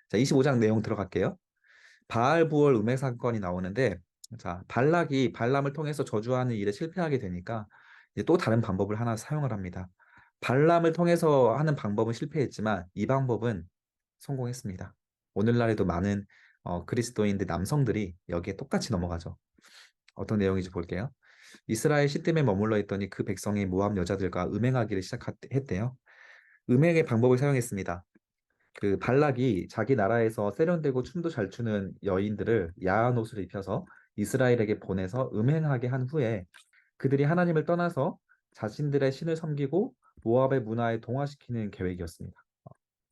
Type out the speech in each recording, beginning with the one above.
자, 25장 내용 들어갈게요. 바알 부월 음해 사건이 나오는데, 자, 발락이 발람을 통해서 저주하는 일에 실패하게 되니까 이제 또 다른 방법을 하나 사용을 합니다. 발람을 통해서 하는 방법은 실패했지만 이 방법은 성공했습니다. 오늘날에도 많은 그리스도인들 남성들이 여기에 똑같이 넘어가죠. 어떤 내용인지 볼게요. 이스라엘 시딤에 머물러 있더니 그 백성이 모압 여자들과 음행하기를 시작했대요. 음행의 방법을 사용했습니다. 그 발락이 자기 나라에서 세련되고 춤도 잘 추는 여인들을 야한 옷을 입혀서 이스라엘에게 보내서 음행하게 한 후에 그들이 하나님을 떠나서 자신들의 신을 섬기고 모압의 문화에 동화시키는 계획이었습니다.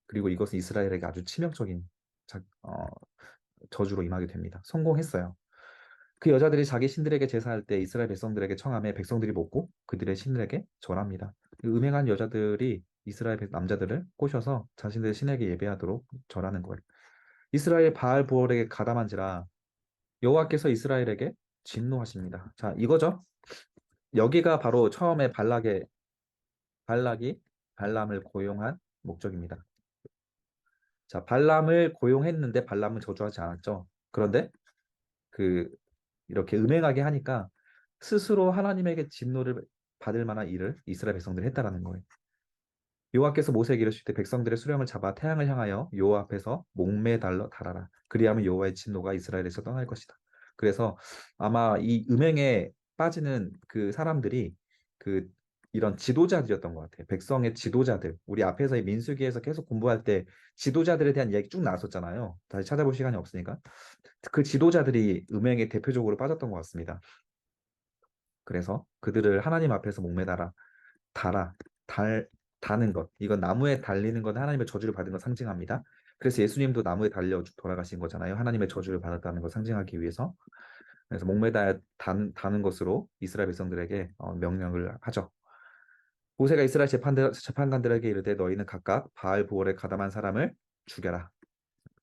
그리고 이것은 이스라엘에게 아주 치명적인 자- 어, 저주로 임하게 됩니다. 성공했어요. 그 여자들이 자기 신들에게 제사할 때 이스라엘 백성들에게 청함해 백성들이 먹고 그들의 신들에게 절합니다. 그 음행한 여자들이 이스라엘 남자들을 꼬셔서 자신들의 신에게 예배하도록 절하는 거예요. 이스라엘 바알 보올에게 가담한지라 여호와께서 이스라엘에게 진노하십니다. 자, 이거죠. 여기가 바로 처음에 발락이 발람을 고용한 목적입니다. 자, 발람을 고용했는데 발람은 저주하지 않았죠. 그런데 그 이렇게 음행하게 하니까 스스로 하나님에게 진노를 받을 만한 일을 이스라엘 백성들이 했다라는 거예요. 여호와께서 모세에게 이르실 때 백성들의 수령을 잡아 태양을 향하여 여호와 앞에서 목매달러 달아라. 그리하면 여호와의 진노가 이스라엘에서 떠날 것이다. 그래서 아마 이 음행에 빠지는 그 사람들이 그 이런 지도자들이었던 것 같아요. 백성의 지도자들. 우리 앞에서 이 민수기에서 계속 공부할 때 지도자들에 대한 이야기 쭉 나왔었잖아요. 다시 찾아볼 시간이 없으니까. 그 지도자들이 음행에 대표적으로 빠졌던 것 같습니다. 그래서 그들을 하나님 앞에서 목매달아 달아 달 다는 것 이건 나무에 달리는 건 하나님의 저주를 받은 걸 상징합니다. 그래서 예수님도 나무에 달려 돌아가신 거잖아요. 하나님의 저주를 받았다는 걸 상징하기 위해서. 그래서 목매달 다는 것으로 이스라엘 백성들에게 명령을 하죠. 모세가 이스라엘 재판관들에게 이르되 너희는 각각 바알 보올에 가담한 사람을 죽여라.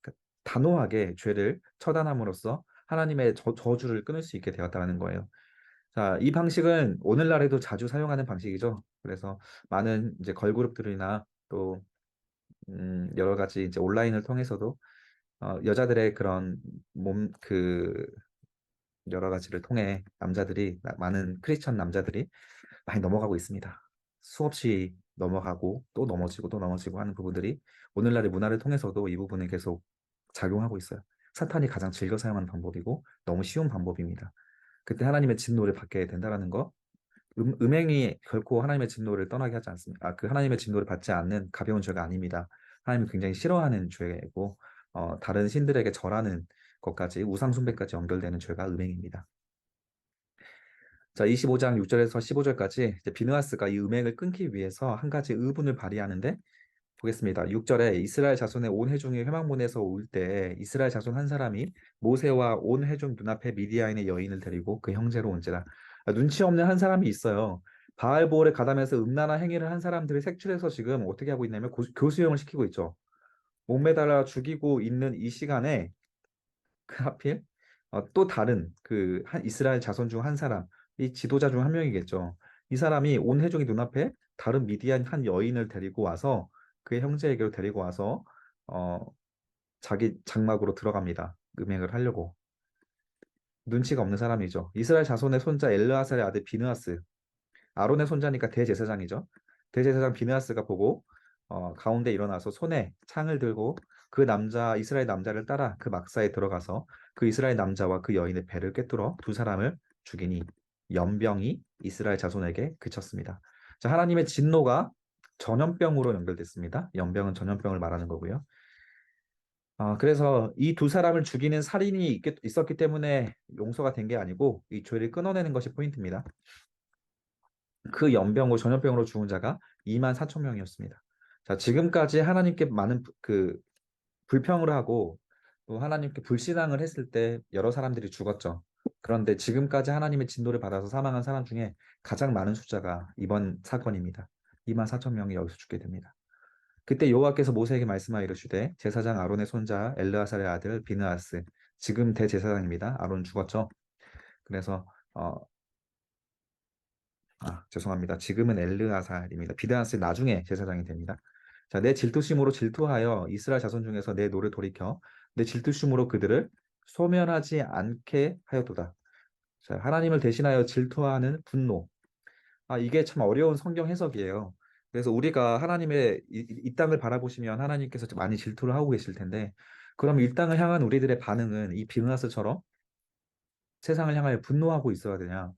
그러니까 단호하게 죄를 처단함으로써 하나님의 저주를 끊을 수 있게 되었다는 거예요. 자, 이 방식은 오늘날에도 자주 사용하는 방식이죠. 그래서 많은 이제 걸그룹들이나 또 여러 가지 이제 온라인을 통해서도 여자들의 그런 그 여러 가지를 통해 많은 크리스천 남자들이 많이 넘어가고 있습니다. 수없이 넘어가고 또 넘어지고 또 넘어지고 하는 부분들이 오늘날의 문화를 통해서도 이 부분에 계속 작용하고 있어요. 사탄이 가장 즐겨 사용하는 방법이고 너무 쉬운 방법입니다. 그때 하나님의 진노를 받게 된다라는 거. 음행이 결코 하나님의 진노를 떠나게 하지 않습니다. 그 하나님의 진노를 받지 않는 가벼운 죄가 아닙니다. 하나님이 굉장히 싫어하는 죄고, 다른 신들에게 절하는 것까지, 우상 숭배까지 연결되는 죄가 음행입니다. 자, 25장 6절에서 15절까지 비느하스가 이 음행을 끊기 위해서 한 가지 의분을 발휘하는데, 보겠습니다. 6절에 이스라엘 자손의 온 회중이 회막문에서 올 때 이스라엘 자손 한 사람이 모세와 온 회중 눈앞에 미디아인의 여인을 데리고 그 형제로 온지라. 눈치 없는 한 사람이 있어요. 바알보올에 가담해서 음란한 행위를 한 사람들을 색출해서 지금 어떻게 하고 있냐면 교수형을 시키고 있죠. 목매달아 죽이고 있는 이 시간에 그 하필 또 다른 그 한 이스라엘 자손 중 한 사람, 이 지도자 중 한 명이겠죠. 이 사람이 온 회중이 눈앞에 다른 미디안 한 여인을 데리고 와서 그의 형제에게로 데리고 와서 어, 자기 장막으로 들어갑니다. 음행을 하려고. 눈치가 없는 사람이죠. 이스라엘 자손의 손자 엘르아살의 아들 비느하스, 아론의 손자니까 대제사장이죠. 대제사장 비느하스가 보고 가운데 일어나서 손에 창을 들고 그 남자 이스라엘 남자를 따라 그 막사에 들어가서 그 이스라엘 남자와 그 여인의 배를 꿰뚫어 두 사람을 죽이니 연병이 이스라엘 자손에게 그쳤습니다. 자, 하나님의 진노가 전염병으로 연결됐습니다. 연병은 전염병을 말하는 거고요. 그래서 이 두 사람을 죽이는 살인이 있었기 때문에 용서가 된 게 아니고 이 죄를 끊어내는 것이 포인트입니다. 그 연병으로 전염병으로 죽은 자가 2만 4천 명이었습니다. 자, 지금까지 하나님께 많은 그 불평을 하고 또 하나님께 불신앙을 했을 때 여러 사람들이 죽었죠. 그런데 지금까지 하나님의 진노를 받아서 사망한 사람 중에 가장 많은 숫자가 이번 사건입니다. 2만 4천 명이 여기서 죽게 됩니다. 그때 여호와께서 모세에게 말씀하여 이르시되 제사장 아론의 손자 엘르아살의 아들 비느하스 지금 대제사장입니다. 아론 죽었죠. 그래서 죄송합니다. 지금은 엘르아살입니다. 비드한스 나중에 제사장이 됩니다. 자, 내 질투심으로 질투하여 이스라엘 자손 중에서 내 노를 돌이켜 내 질투심으로 그들을 소멸하지 않게 하였도다. 자, 하나님을 대신하여 질투하는 분노. 이게 참 어려운 성경 해석이에요. 그래서 우리가 하나님의 이 땅을 바라보시면 하나님께서 좀 많이 질투를 하고 계실 텐데, 그럼 이 땅을 향한 우리들의 반응은 이 비느하스처럼 세상을 향하여 분노하고 있어야 되냐?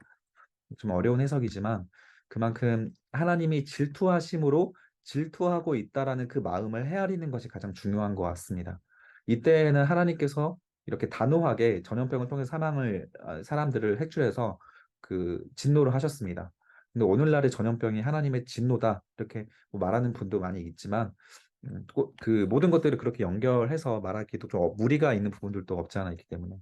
좀 어려운 해석이지만 그만큼 하나님이 질투하심으로 질투하고 있다라는 그 마음을 헤아리는 것이 가장 중요한 것 같습니다. 이때에는 하나님께서 이렇게 단호하게 전염병을 통해 사람들을 색출해서 그 진노를 하셨습니다. 근데 오늘날의 전염병이 하나님의 진노다 이렇게 뭐 말하는 분도 많이 있지만 그 모든 것들을 그렇게 연결해서 말하기도 좀 무리가 있는 부분들도 없지 않아 있기 때문에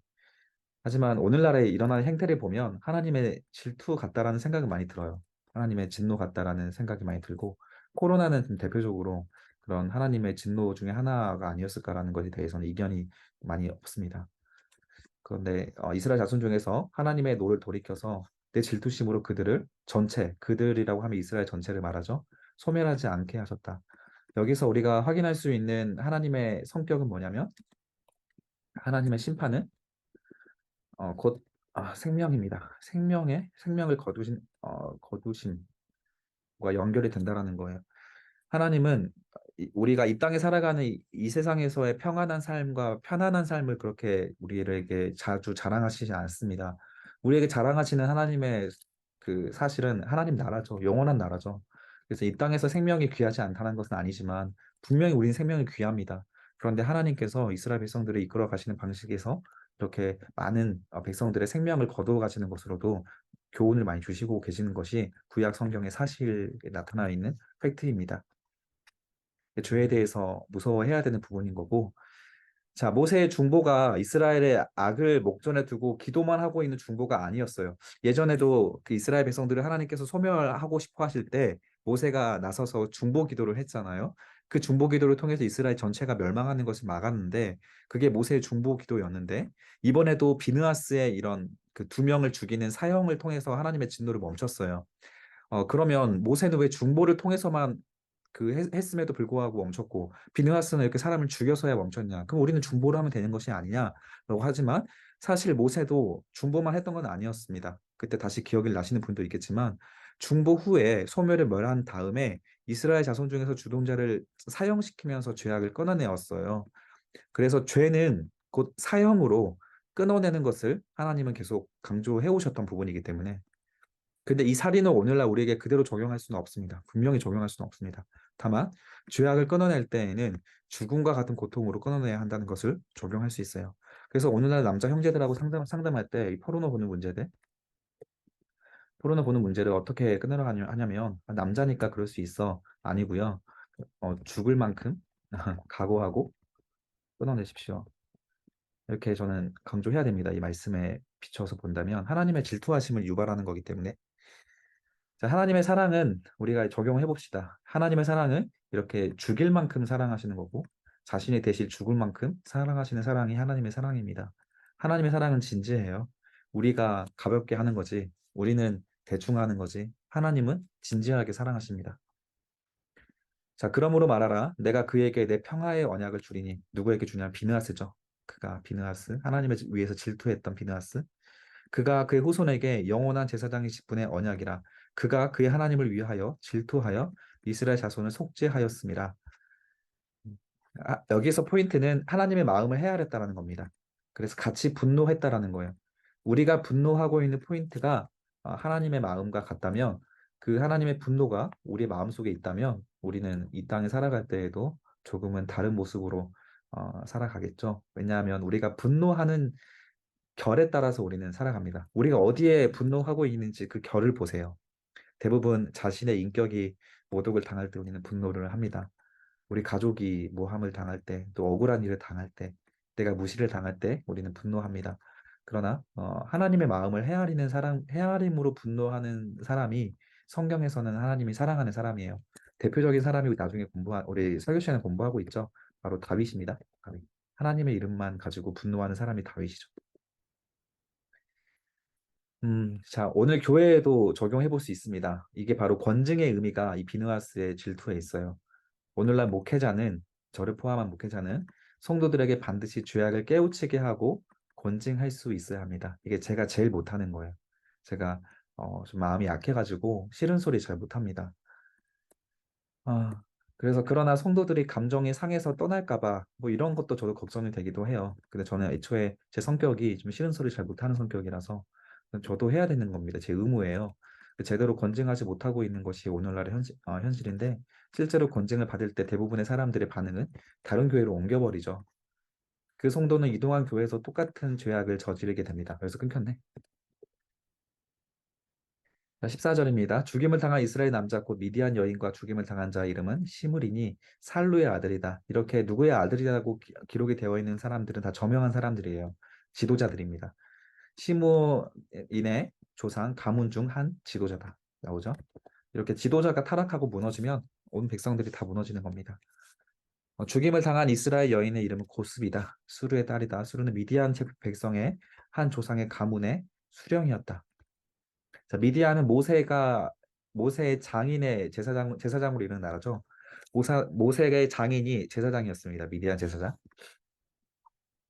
하지만 오늘날에 일어나는 행태를 보면 하나님의 질투 같다라는 생각이 많이 들어요. 하나님의 진노 같다라는 생각이 많이 들고 코로나는 좀 대표적으로 그런 하나님의 진노 중에 하나가 아니었을까라는 것에 대해서는 이견이 많이 없습니다. 그런데 이스라엘 자손 중에서 하나님의 노를 돌이켜서 내 질투심으로 그들을 전체, 그들이라고 하면 이스라엘 전체를 말하죠. 소멸하지 않게 하셨다. 여기서 우리가 확인할 수 있는 하나님의 성격은 뭐냐면 하나님의 심판은 곧 생명입니다. 생명을 거두심과 연결이 된다라는 거예요. 하나님은 우리가 이 땅에 살아가는 이 세상에서의 평안한 삶과 편안한 삶을 그렇게 우리에게 자주 자랑하시지 않습니다. 우리에게 자랑하시는 하나님의 그 사실은 하나님 나라죠. 영원한 나라죠. 그래서 이 땅에서 생명이 귀하지 않다는 것은 아니지만 분명히 우리는 생명이 귀합니다. 그런데 하나님께서 이스라엘 백성들을 이끌어 가시는 방식에서 이렇게 많은 백성들의 생명을 거두어 가시는 것으로도 교훈을 많이 주시고 계시는 것이 구약 성경의 사실에 나타나 있는 팩트입니다. 죄에 대해서 무서워해야 되는 부분인 거고, 자, 모세의 중보가 이스라엘의 악을 목전에 두고 기도만 하고 있는 중보가 아니었어요. 예전에도 그 이스라엘 백성들을 하나님께서 소멸하고 싶어 하실 때 모세가 나서서 중보 기도를 했잖아요. 그 중보 기도를 통해서 이스라엘 전체가 멸망하는 것을 막았는데 그게 모세의 중보 기도였는데 이번에도 비느하스의 이런 그 두 명을 죽이는 사형을 통해서 하나님의 진노를 멈췄어요. 그러면 모세는 왜 중보를 통해서만 했음에도 불구하고 멈췄고 비느하스는 이렇게 사람을 죽여서야 멈췄냐? 그럼 우리는 중보를 하면 되는 것이 아니냐라고 하지만 사실 모세도 중보만 했던 건 아니었습니다. 그때 다시 기억을 나시는 분도 있겠지만 중보 후에 소멸을 멸한 다음에 이스라엘 자손 중에서 주동자를 사형시키면서 죄악을 끊어내었어요. 그래서 죄는 곧 사형으로 끊어내는 것을 하나님은 계속 강조해 오셨던 부분이기 때문에 근데 이 살인을 오늘날 우리에게 그대로 적용할 수는 없습니다. 분명히 적용할 수는 없습니다. 다만 죄악을 끊어낼 때에는 죽음과 같은 고통으로 끊어내야 한다는 것을 적용할 수 있어요. 그래서 오늘날 남자 형제들하고 상담할 때 이 포르노 보는 문제를 어떻게 끊으려 하냐면 남자니까 그럴 수 있어 아니고요. 죽을 만큼 각오하고 끊어내십시오. 이렇게 저는 강조해야 됩니다. 이 말씀에 비춰서 본다면 하나님의 질투하심을 유발하는 거기 때문에 자, 하나님의 사랑은 우리가 적용해 봅시다. 하나님의 사랑은 이렇게 죽일 만큼 사랑하시는 거고 자신이 대신 죽을 만큼 사랑하시는 사랑이 하나님의 사랑입니다. 하나님의 사랑은 진지해요. 우리가 가볍게 하는 거지. 우리는 대충 하는 거지. 하나님은 진지하게 사랑하십니다. 자, 그러므로 말하라. 내가 그에게 내 평화의 언약을 주리니 누구에게 주냐? 비느하스죠. 그가 비느하스, 하나님을 위해서 질투했던 비느하스. 그가 그의 후손에게 영원한 제사장의 직분의 언약이라 그가 그의 하나님을 위하여 질투하여 이스라엘 자손을 속죄하였습니다. 여기서 포인트는 하나님의 마음을 헤아렸다라는 겁니다. 그래서 같이 분노했다라는 거예요. 우리가 분노하고 있는 포인트가 하나님의 마음과 같다면 그 하나님의 분노가 우리 마음속에 있다면 우리는 이 땅에 살아갈 때에도 조금은 다른 모습으로 살아가겠죠. 왜냐하면 우리가 분노하는 결에 따라서 우리는 살아갑니다. 우리가 어디에 분노하고 있는지 그 결을 보세요. 대부분 자신의 인격이 모독을 당할 때 우리는 분노를 합니다. 우리 가족이 모함을 당할 때, 또 억울한 일을 당할 때, 내가 무시를 당할 때 우리는 분노합니다. 그러나 하나님의 마음을 헤아림으로 분노하는 사람이 성경에서는 하나님이 사랑하는 사람이에요. 대표적인 사람이 나중에 우리 설교 시간에 공부하고 있죠. 바로 다윗입니다. 다윗. 하나님의 이름만 가지고 분노하는 사람이 다윗이죠. 자, 오늘 교회에도 적용해 볼 수 있습니다. 이게 바로 권증의 의미가 이 비느하스의 질투에 있어요. 오늘날 목회자는 저를 포함한 목회자는 성도들에게 반드시 죄악을 깨우치게 하고 권징할 수 있어야 합니다. 이게 제가 제일 못하는 거예요. 제가 좀 마음이 약해가지고 싫은 소리 잘 못합니다. 아, 그래서 그러나 성도들이 감정이 상해서 떠날까 봐 뭐 이런 것도 저도 걱정이 되기도 해요. 근데 저는 애초에 제 성격이 좀 싫은 소리 잘 못하는 성격이라서 저도 해야 되는 겁니다. 제 의무예요. 제대로 권징하지 못하고 있는 것이 오늘날의 현실인데 실제로 권징을 받을 때 대부분의 사람들의 반응은 다른 교회로 옮겨버리죠. 그 성도는 이동한 교회에서 똑같은 죄악을 저지르게 됩니다. 그래서 끊겼네. 자, 14절입니다. 죽임을 당한 이스라엘 남자 곧 미디안 여인과 죽임을 당한 자 이름은 시므리니 살루의 아들이다. 이렇게 누구의 아들이라고 기록이 되어 있는 사람들은 다 저명한 사람들이에요. 지도자들입니다. 시므인의 조상 가문 중 한 지도자다. 나오죠? 이렇게 지도자가 타락하고 무너지면 온 백성들이 다 무너지는 겁니다. 죽임을 당한 이스라엘 여인의 이름은 고스비다. 수르의 딸이다. 수르는 미디안 백성의 한 조상의 가문의 수령이었다. 자, 미디안은 모세의 장인의 제사장으로 이르는 나라죠. 모세의 장인이 제사장이었습니다. 미디안 제사장.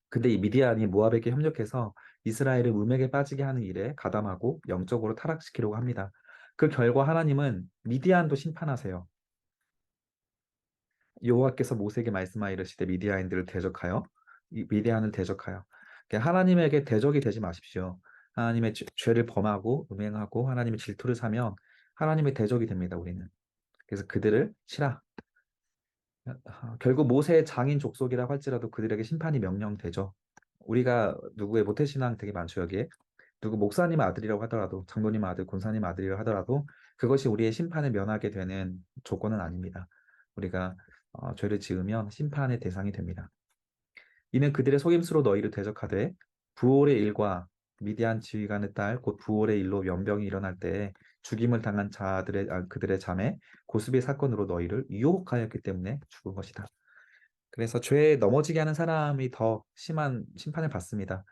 근데 이 미디안이 모압에게 협력해서 이스라엘을 음행에 빠지게 하는 일에 가담하고 영적으로 타락시키려고 합니다. 그 결과 하나님은 미디안도 심판하세요. 여호와께서 모세에게 말씀하여 이르시되 미디안들을 대적하여 이 미디안을 대적하여 하나님에게 대적이 되지 마십시오. 하나님의 죄를 범하고 음행하고 하나님의 질투를 사면 하나님의 대적이 됩니다. 우리는. 그래서 그들을 치라. 결국 모세의 장인 족속이라고 할지라도 그들에게 심판이 명령되죠. 우리가 누구의 모태신앙 되게 많죠 여기에. 누구 목사님 아들이라고 하더라도 장로님 아들, 권사님 아들이라고 하더라도 그것이 우리의 심판을 면하게 되는 조건은 아닙니다. 우리가 죄를 지으면 심판의 대상이 됩니다. 이는 그들의 속임수로 너희를 대적하되 부올의 일과 미디안 지휘관의 딸 곧 부올의 일로 연병이 일어날 때 죽임을 당한 그들의 자매 고스비 사건으로 너희를 유혹하였기 때문에 죽은 것이다. 그래서 죄에 넘어지게 하는 사람이 더 심한 심판을 받습니다.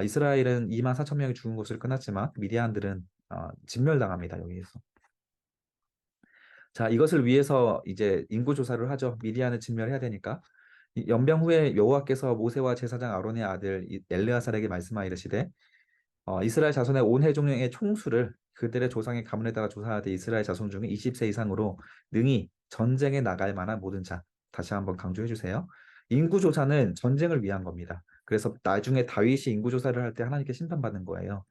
이스라엘은 2만 4천 명이 죽은 것으로 끝났지만 미디안들은 진멸당합니다. 여기에서. 자, 이것을 위해서 이제 인구 조사를 하죠. 미디안을 진멸해야 되니까. 연병 후에 여호와께서 모세와 제사장 아론의 아들 엘르아살에게 말씀하여 이르시되 이스라엘 자손의 온 회중의 총수를 그들의 조상의 가문에 따라 조사하되 이스라엘 자손 중에 20세 이상으로 능히 전쟁에 나갈 만한 모든 자. 다시 한번 강조해 주세요. 인구 조사는 전쟁을 위한 겁니다. 그래서 나중에 다윗이 인구 조사를 할 때 하나님께 심판받는 거예요.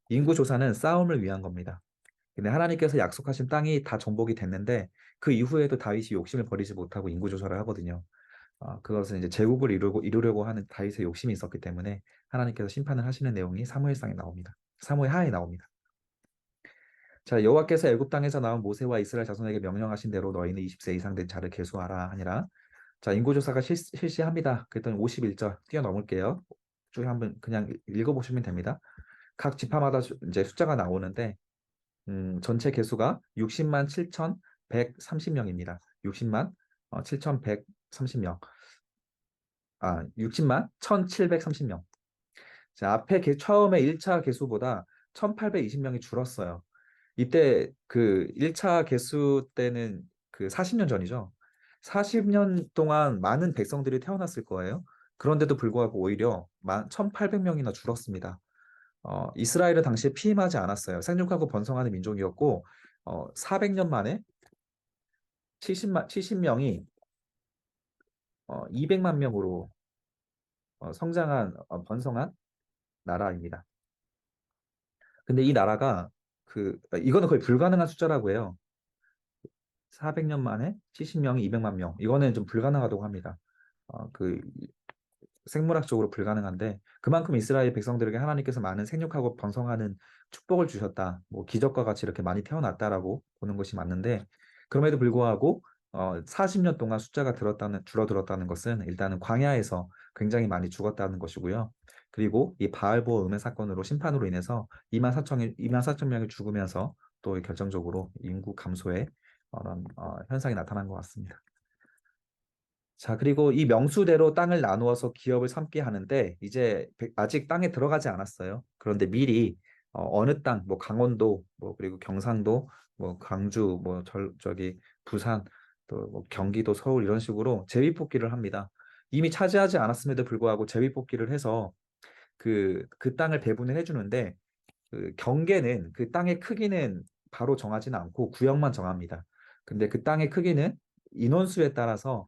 인구 조사는 싸움을 위한 겁니다. 근데 하나님께서 약속하신 땅이 다 정복이 됐는데 그 이후에도 다윗이 욕심을 버리지 못하고 인구 조사를 하거든요. 그것은 이제 제국을 이루려고 하는 다윗의 욕심이 있었기 때문에 하나님께서 심판을 하시는 내용이 사무엘상에 나옵니다. 사무엘하에 나옵니다. 자, 여호와께서 애굽 땅에서 나온 모세와 이스라엘 자손에게 명령하신 대로 너희는 20세 이상 된 자를 계수하라 하니라. 자, 인구조사가 실시합니다. 그랬더니 51절 뛰어넘을게요. 쭉 한번 그냥 읽어보시면 됩니다. 각 지파마다 이제 숫자가 나오는데 전체 개수가 60만 7,130명입니다. 60만 7,130명. 60만 1,730명. 자, 처음에 1차 개수보다 1,820명이 줄었어요. 이때 그 1차 개수 때는 그 40년 전이죠. 40년 동안 많은 백성들이 태어났을 거예요. 그런데도 불구하고 오히려 1,800명이나 줄었습니다. 이스라엘은 당시에 피임하지 않았어요. 생육하고 번성하는 민족이었고 400년 만에 70명이 200만 명으로 번성한 나라입니다. 근데 이 나라가 이거는 거의 불가능한 숫자라고 해요. 400년 만에 70명이 200만 명. 이거는 좀 불가능하다고 합니다. 그 생물학적으로 불가능한데 그만큼 이스라엘 백성들에게 하나님께서 많은 생육하고 번성하는 축복을 주셨다. 뭐 기적과 같이 이렇게 많이 태어났다라고 보는 것이 맞는데 그럼에도 불구하고 40년 동안 숫자가 줄어들었다는 것은 일단은 광야에서 굉장히 많이 죽었다는 것이고요. 그리고 이 바알보 음해 사건으로 심판으로 인해서 2만 4천 명이 죽으면서 또 결정적으로 인구 감소의 현상이 나타난 것 같습니다. 자, 그리고 이 명수대로 땅을 나누어서 기업을 삼게 하는데 이제 아직 땅에 들어가지 않았어요. 그런데 미리 어느 땅, 뭐 강원도, 뭐 그리고 경상도, 뭐 광주, 뭐 저기 부산 또 뭐 경기도, 서울 이런 식으로 제비뽑기를 합니다. 이미 차지하지 않았음에도 불구하고 제비뽑기를 해서 그 땅을 배분을 해주는데 그 경계는 그 땅의 크기는 바로 정하지는 않고 구역만 정합니다. 근데 그 땅의 크기는 인원수에 따라서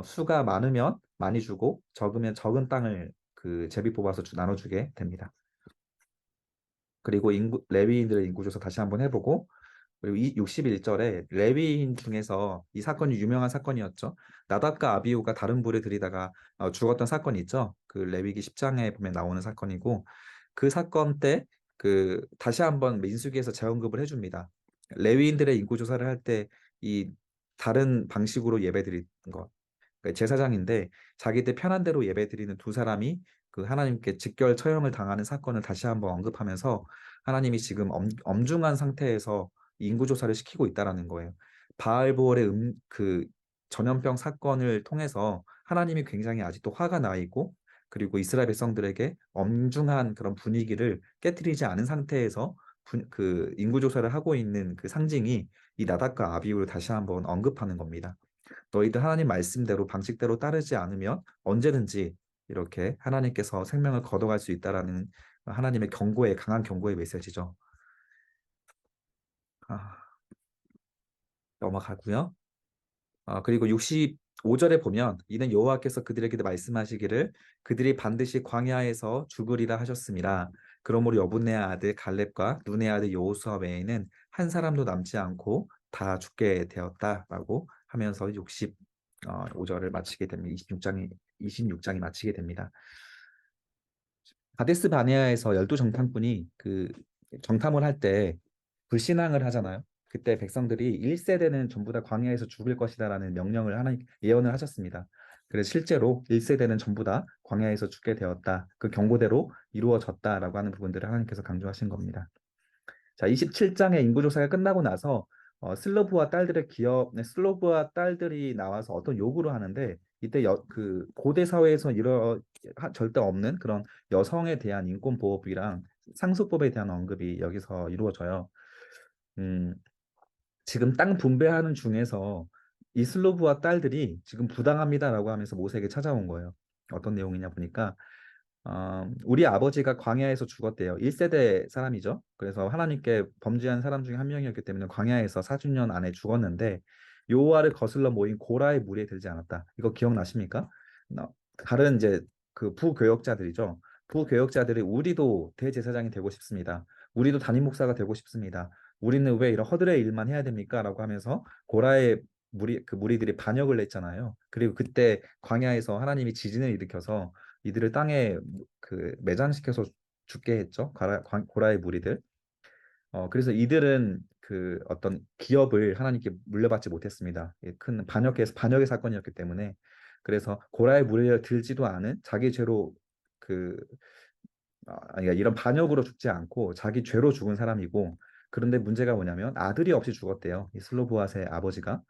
수가 많으면 많이 주고 적으면 적은 땅을 그 제비 뽑아서 나눠주게 됩니다. 그리고 레위인들의 인구조사 다시 한번 해보고 그리고 이 61절에 레위인 중에서 이 사건이 유명한 사건이었죠. 나답과 아비후가 다른 불을 들이다가 죽었던 사건이 있죠. 그 레위기 10장에 보면 나오는 사건이고 그 사건 때 그 다시 한번 민수기에서 재언급을 해줍니다. 레위인들의 인구 조사를 할 때 이 다른 방식으로 예배드린 것. 그러니까 제사장인데 자기들 편한 대로 예배드리는 두 사람이 그 하나님께 직결 처형을 당하는 사건을 다시 한번 언급하면서 하나님이 지금 엄중한 상태에서 인구 조사를 시키고 있다라는 거예요. 바알보올의 그 전염병 사건을 통해서 하나님이 굉장히 아직도 화가 나 있고 그리고 이스라엘 백성들에게 엄중한 그런 분위기를 깨뜨리지 않은 상태에서 그 인구 조사를 하고 있는 그 상징이 이 나답과 아비후를 다시 한번 언급하는 겁니다. 너희들 하나님 말씀대로 방식대로 따르지 않으면 언제든지 이렇게 하나님께서 생명을 거둬갈 수 있다라는 하나님의 경고의 강한 경고의 메시지죠. 아, 넘어가고요. 그리고 65절에 보면 이는 여호와께서 그들에게 말씀하시기를 그들이 반드시 광야에서 죽으리라 하셨습니다. 그러므로 여분네 아들 갈렙과 눈의 아들 여호수아 외에는 한 사람도 남지 않고 다 죽게 되었다라고 하면서 65절을 마치게 됩니다. 26장이 마치게 됩니다. 가데스 바네아에서 열두 정탐꾼이 그 정탐을 할 때 불신앙을 하잖아요. 그때 백성들이 1세대는 전부 다 광야에서 죽을 것이다라는 명령을 하나님 예언을 하셨습니다. 그래서 실제로 1세대는 전부 다 광야에서 죽게 되었다. 그 경고대로 이루어졌다라고 하는 부분들을 하나님께서 강조하신 겁니다. 자, 27장의 인구조사가 끝나고 나서 슬로브와 딸들이 나와서 어떤 요구를 하는데 이때 그 고대 사회에서 절대 없는 그런 여성에 대한 인권 보호법이랑 상속법에 대한 언급이 여기서 이루어져요. 음, 지금 땅 분배하는 중에서 이 슬로브와 딸들이 지금 부당합니다라고 하면서 모세에게 찾아온 거예요. 어떤 내용이냐 보니까 우리 아버지가 광야에서 죽었대요. 1세대 사람이죠. 그래서 하나님께 범죄한 사람 중에 한 명이었기 때문에 광야에서 40년 안에 죽었는데 여호와를 거슬러 모인 고라의 무리에 들지 않았다. 이거 기억나십니까? 다른 이제 그 부교역자들이죠. 부교역자들이 우리도 대제사장이 되고 싶습니다. 우리도 담임 목사가 되고 싶습니다. 우리는 왜 이런 허들의 일만 해야 됩니까? 라고 하면서 고라의 그 무리들이 반역을 냈잖아요. 그리고 그때 광야에서 하나님이 지진을 일으켜서 이들을 땅에 그 매장시켜서 죽게 했죠. 고라의 무리들. 그래서 이들은 그 어떤 기업을 하나님께 물려받지 못했습니다. 큰 반역의 사건이었기 때문에 그래서 고라의 무리를 들지도 않은 자기 죄로 그 아니 이런 반역으로 죽지 않고 자기 죄로 죽은 사람이고 그런데 문제가 뭐냐면 아들이 없이 죽었대요. 이 슬로보아스의 아버지가.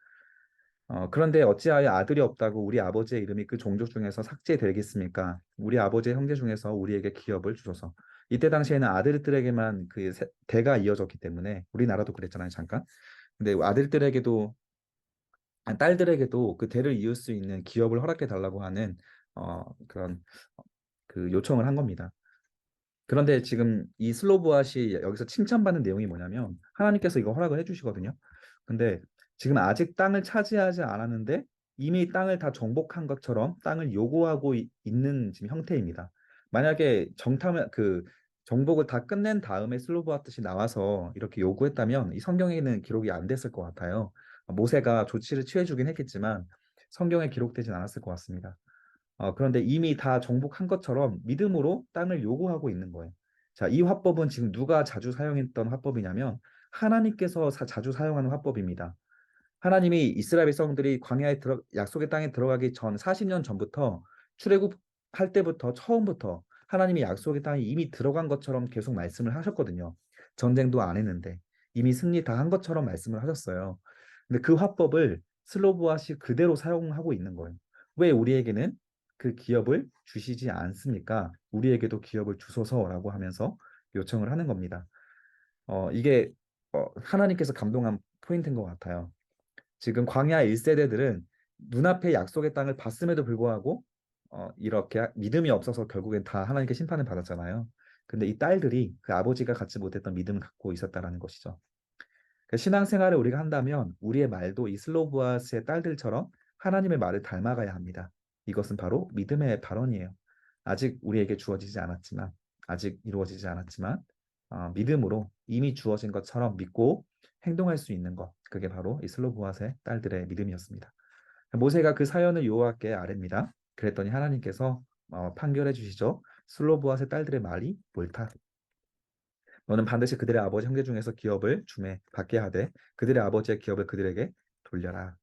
그런데 어찌하여 아들이 없다고 우리 아버지의 이름이 그 종족 중에서 삭제되겠습니까? 우리 아버지의 형제 중에서 우리에게 기업을 주소서. 이때 당시에는 아들들에게만 그 대가 이어졌기 때문에 우리나라도 그랬잖아요, 잠깐. 근데 딸들에게도 그 대를 이을 수 있는 기업을 허락해 달라고 하는 그런 그 요청을 한 겁니다. 그런데 지금 이 슬로보아시 여기서 칭찬받는 내용이 뭐냐면 하나님께서 이거 허락을 해주시거든요. 근데 지금 아직 땅을 차지하지 않았는데 이미 땅을 다 정복한 것처럼 땅을 요구하고 있는 지금 형태입니다. 만약에 정복을 다 끝낸 다음에 슬로보아 뜻이 나와서 이렇게 요구했다면 이 성경에는 기록이 안 됐을 것 같아요. 모세가 조치를 취해주긴 했겠지만 성경에 기록되진 않았을 것 같습니다. 그런데 이미 다 정복한 것처럼 믿음으로 땅을 요구하고 있는 거예요. 자, 이 화법은 지금 누가 자주 사용했던 화법이냐면 하나님께서 자주 사용하는 화법입니다. 하나님이 이스라엘 백성들이 약속의 땅에 들어가기 전 40년 전부터 출애굽할 때부터 처음부터 하나님이 약속의 땅에 이미 들어간 것처럼 계속 말씀을 하셨거든요. 전쟁도 안 했는데 이미 승리 다 한 것처럼 말씀을 하셨어요. 근데 그 화법을 슬로보아시 그대로 사용하고 있는 거예요. 왜 우리에게는 그 기업을 주시지 않습니까? 우리에게도 기업을 주소서라고 하면서 요청을 하는 겁니다. 이게 하나님께서 감동한 포인트인 것 같아요. 지금 광야 1세대들은 눈앞에 약속의 땅을 봤음에도 불구하고 이렇게 믿음이 없어서 결국엔 다 하나님께 심판을 받았잖아요. 근데 이 딸들이 그 아버지가 갖지 못했던 믿음을 갖고 있었다라는 것이죠. 그 신앙생활을 우리가 한다면 우리의 말도 이 슬로브아스의 딸들처럼 하나님의 말을 닮아가야 합니다. 이것은 바로 믿음의 발언이에요. 아직 우리에게 주어지지 않았지만, 아직 이루어지지 않았지만, 믿음으로 이미 주어진 것처럼 믿고 행동할 수 있는 것, 그게 바로 이 슬로브아스의 딸들의 믿음이었습니다. 모세가 그 사연을 여호와께 아뢰입니다. 그랬더니 하나님께서 판결해 주시죠. 슬로브아스의 딸들의 말이 옳다. 너는 반드시 그들의 아버지 형제 중에서 기업을 주매 받게 하되 그들의 아버지의 기업을 그들에게 돌려라.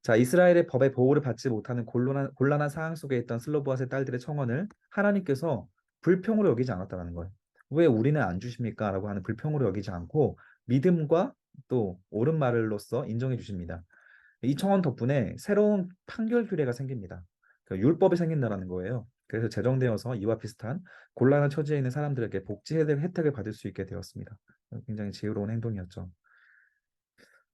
자, 이스라엘의 법의 보호를 받지 못하는 곤란한 상황 속에 있던 슬로보아스의 딸들의 청원을 하나님께서 불평으로 여기지 않았다는 거예요. 왜 우리는 안 주십니까? 라고 하는 불평으로 여기지 않고 믿음과 또 옳은 말로써 인정해 주십니다. 이 청원 덕분에 새로운 판결 규례가 생깁니다. 율법이 생긴다는 거예요. 그래서 제정되어서 이와 비슷한 곤란한 처지에 있는 사람들에게 복지 혜택을 받을 수 있게 되었습니다. 굉장히 지혜로운 행동이었죠.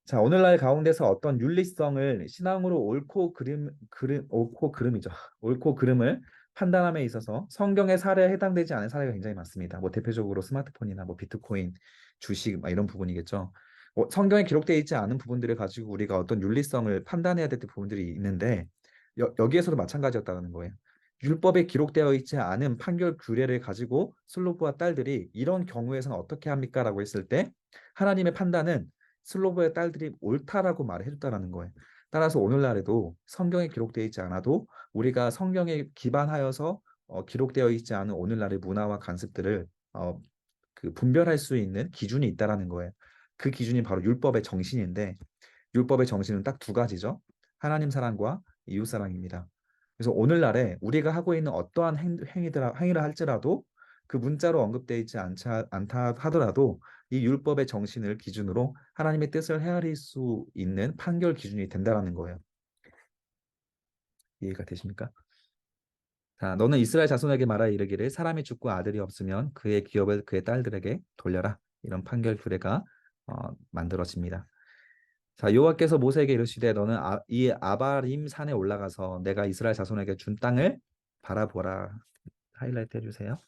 자, 오늘날 가운데서 어떤 윤리성을 신앙으로 옳고 그름이죠. 옳고 그름을 판단함에 있어서 성경의 사례에 해당되지 않은 사례가 굉장히 많습니다. 뭐 대표적으로 스마트폰이나 뭐 비트코인, 주식 이런 부분이겠죠. 성경에 기록되어 있지 않은 부분들을 가지고 우리가 어떤 윤리성을 판단해야 될 부분들이 있는데 여기에서도 마찬가지였다는 거예요. 율법에 기록되어 있지 않은 판결 규례를 가지고 슬로브와 딸들이 이런 경우에서는 어떻게 합니까? 라고 했을 때 하나님의 판단은 슬로브의 딸들이 옳다라고 말을 해줬다라는 거예요. 따라서 오늘날에도 성경에 기록되어 있지 않아도 우리가 성경에 기반하여서 기록되어 있지 않은 오늘날의 문화와 관습들을 그 분별할 수 있는 기준이 있다라는 거예요. 그 기준이 바로 율법의 정신인데 율법의 정신은 딱 두 가지죠. 하나님 사랑과 이웃 사랑입니다. 그래서 오늘날에 우리가 하고 있는 어떠한 행위를 할지라도 그 문자로 언급되어 있지 않다 하더라도 이 율법의 정신을 기준으로 하나님의 뜻을 헤아릴 수 있는 판결 기준이 된다라는 거예요. 이해가 되십니까? 자, 너는 이스라엘 자손에게 말하 이르기를 사람이 죽고 아들이 없으면 그의 기업을 그의 딸들에게 돌려라. 이런 판결 규례가 만들어집니다. 자, 여호와께서 모세에게 이르시되 너는 이 아바림 산에 올라가서 내가 이스라엘 자손에게 준 땅을 바라보라. 하이라이트 해주세요.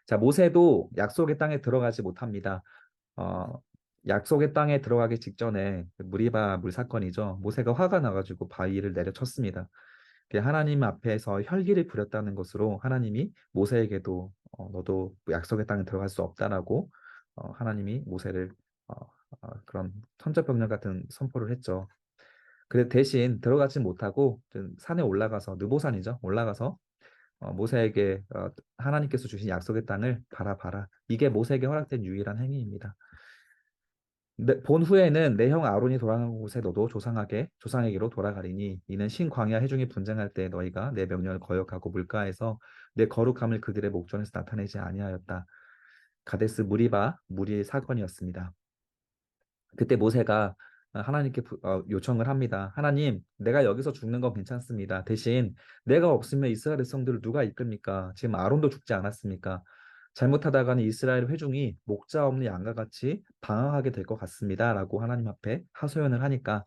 자, 모세도 약속의 땅에 들어가지 못합니다. 어, 약속의 땅에 들어가기 직전에 그 무리바 물 사건이죠. 모세가 화가 나가지고 바위를 내려쳤습니다. 하나님 앞에서 혈기를 부렸다는 것으로 하나님이 모세에게도 너도 약속의 땅에 들어갈 수 없다라고 하나님이 모세를 어, 그런 천자병력 같은 선포를 했죠. 그래 대신 들어가지 못하고 산에 올라가서 느보산이죠. 올라가서 모세에게 하나님께서 주신 약속의 땅을 바라봐라. 이게 모세에게 허락된 유일한 행위입니다. 본 후에는 내 형 아론이 돌아간 곳에 너도 조상에게로 돌아가리니 이는 신광야 회중이 분쟁할 때 너희가 내 명령을 거역하고 물가에서 내 거룩함을 그들의 목전에서 나타내지 아니하였다. 가데스 무리의 사건이었습니다. 그때 모세가 하나님께 요청을 합니다. 하나님, 내가 여기서 죽는 건 괜찮습니다. 대신 내가 없으면 이스라엘 백성들을 누가 이끌입니까? 지금 아론도 죽지 않았습니까? 잘못하다가는 이스라엘 회중이 목자 없는 양과 같이 방황하게 될 것 같습니다. 라고 하나님 앞에 하소연을 하니까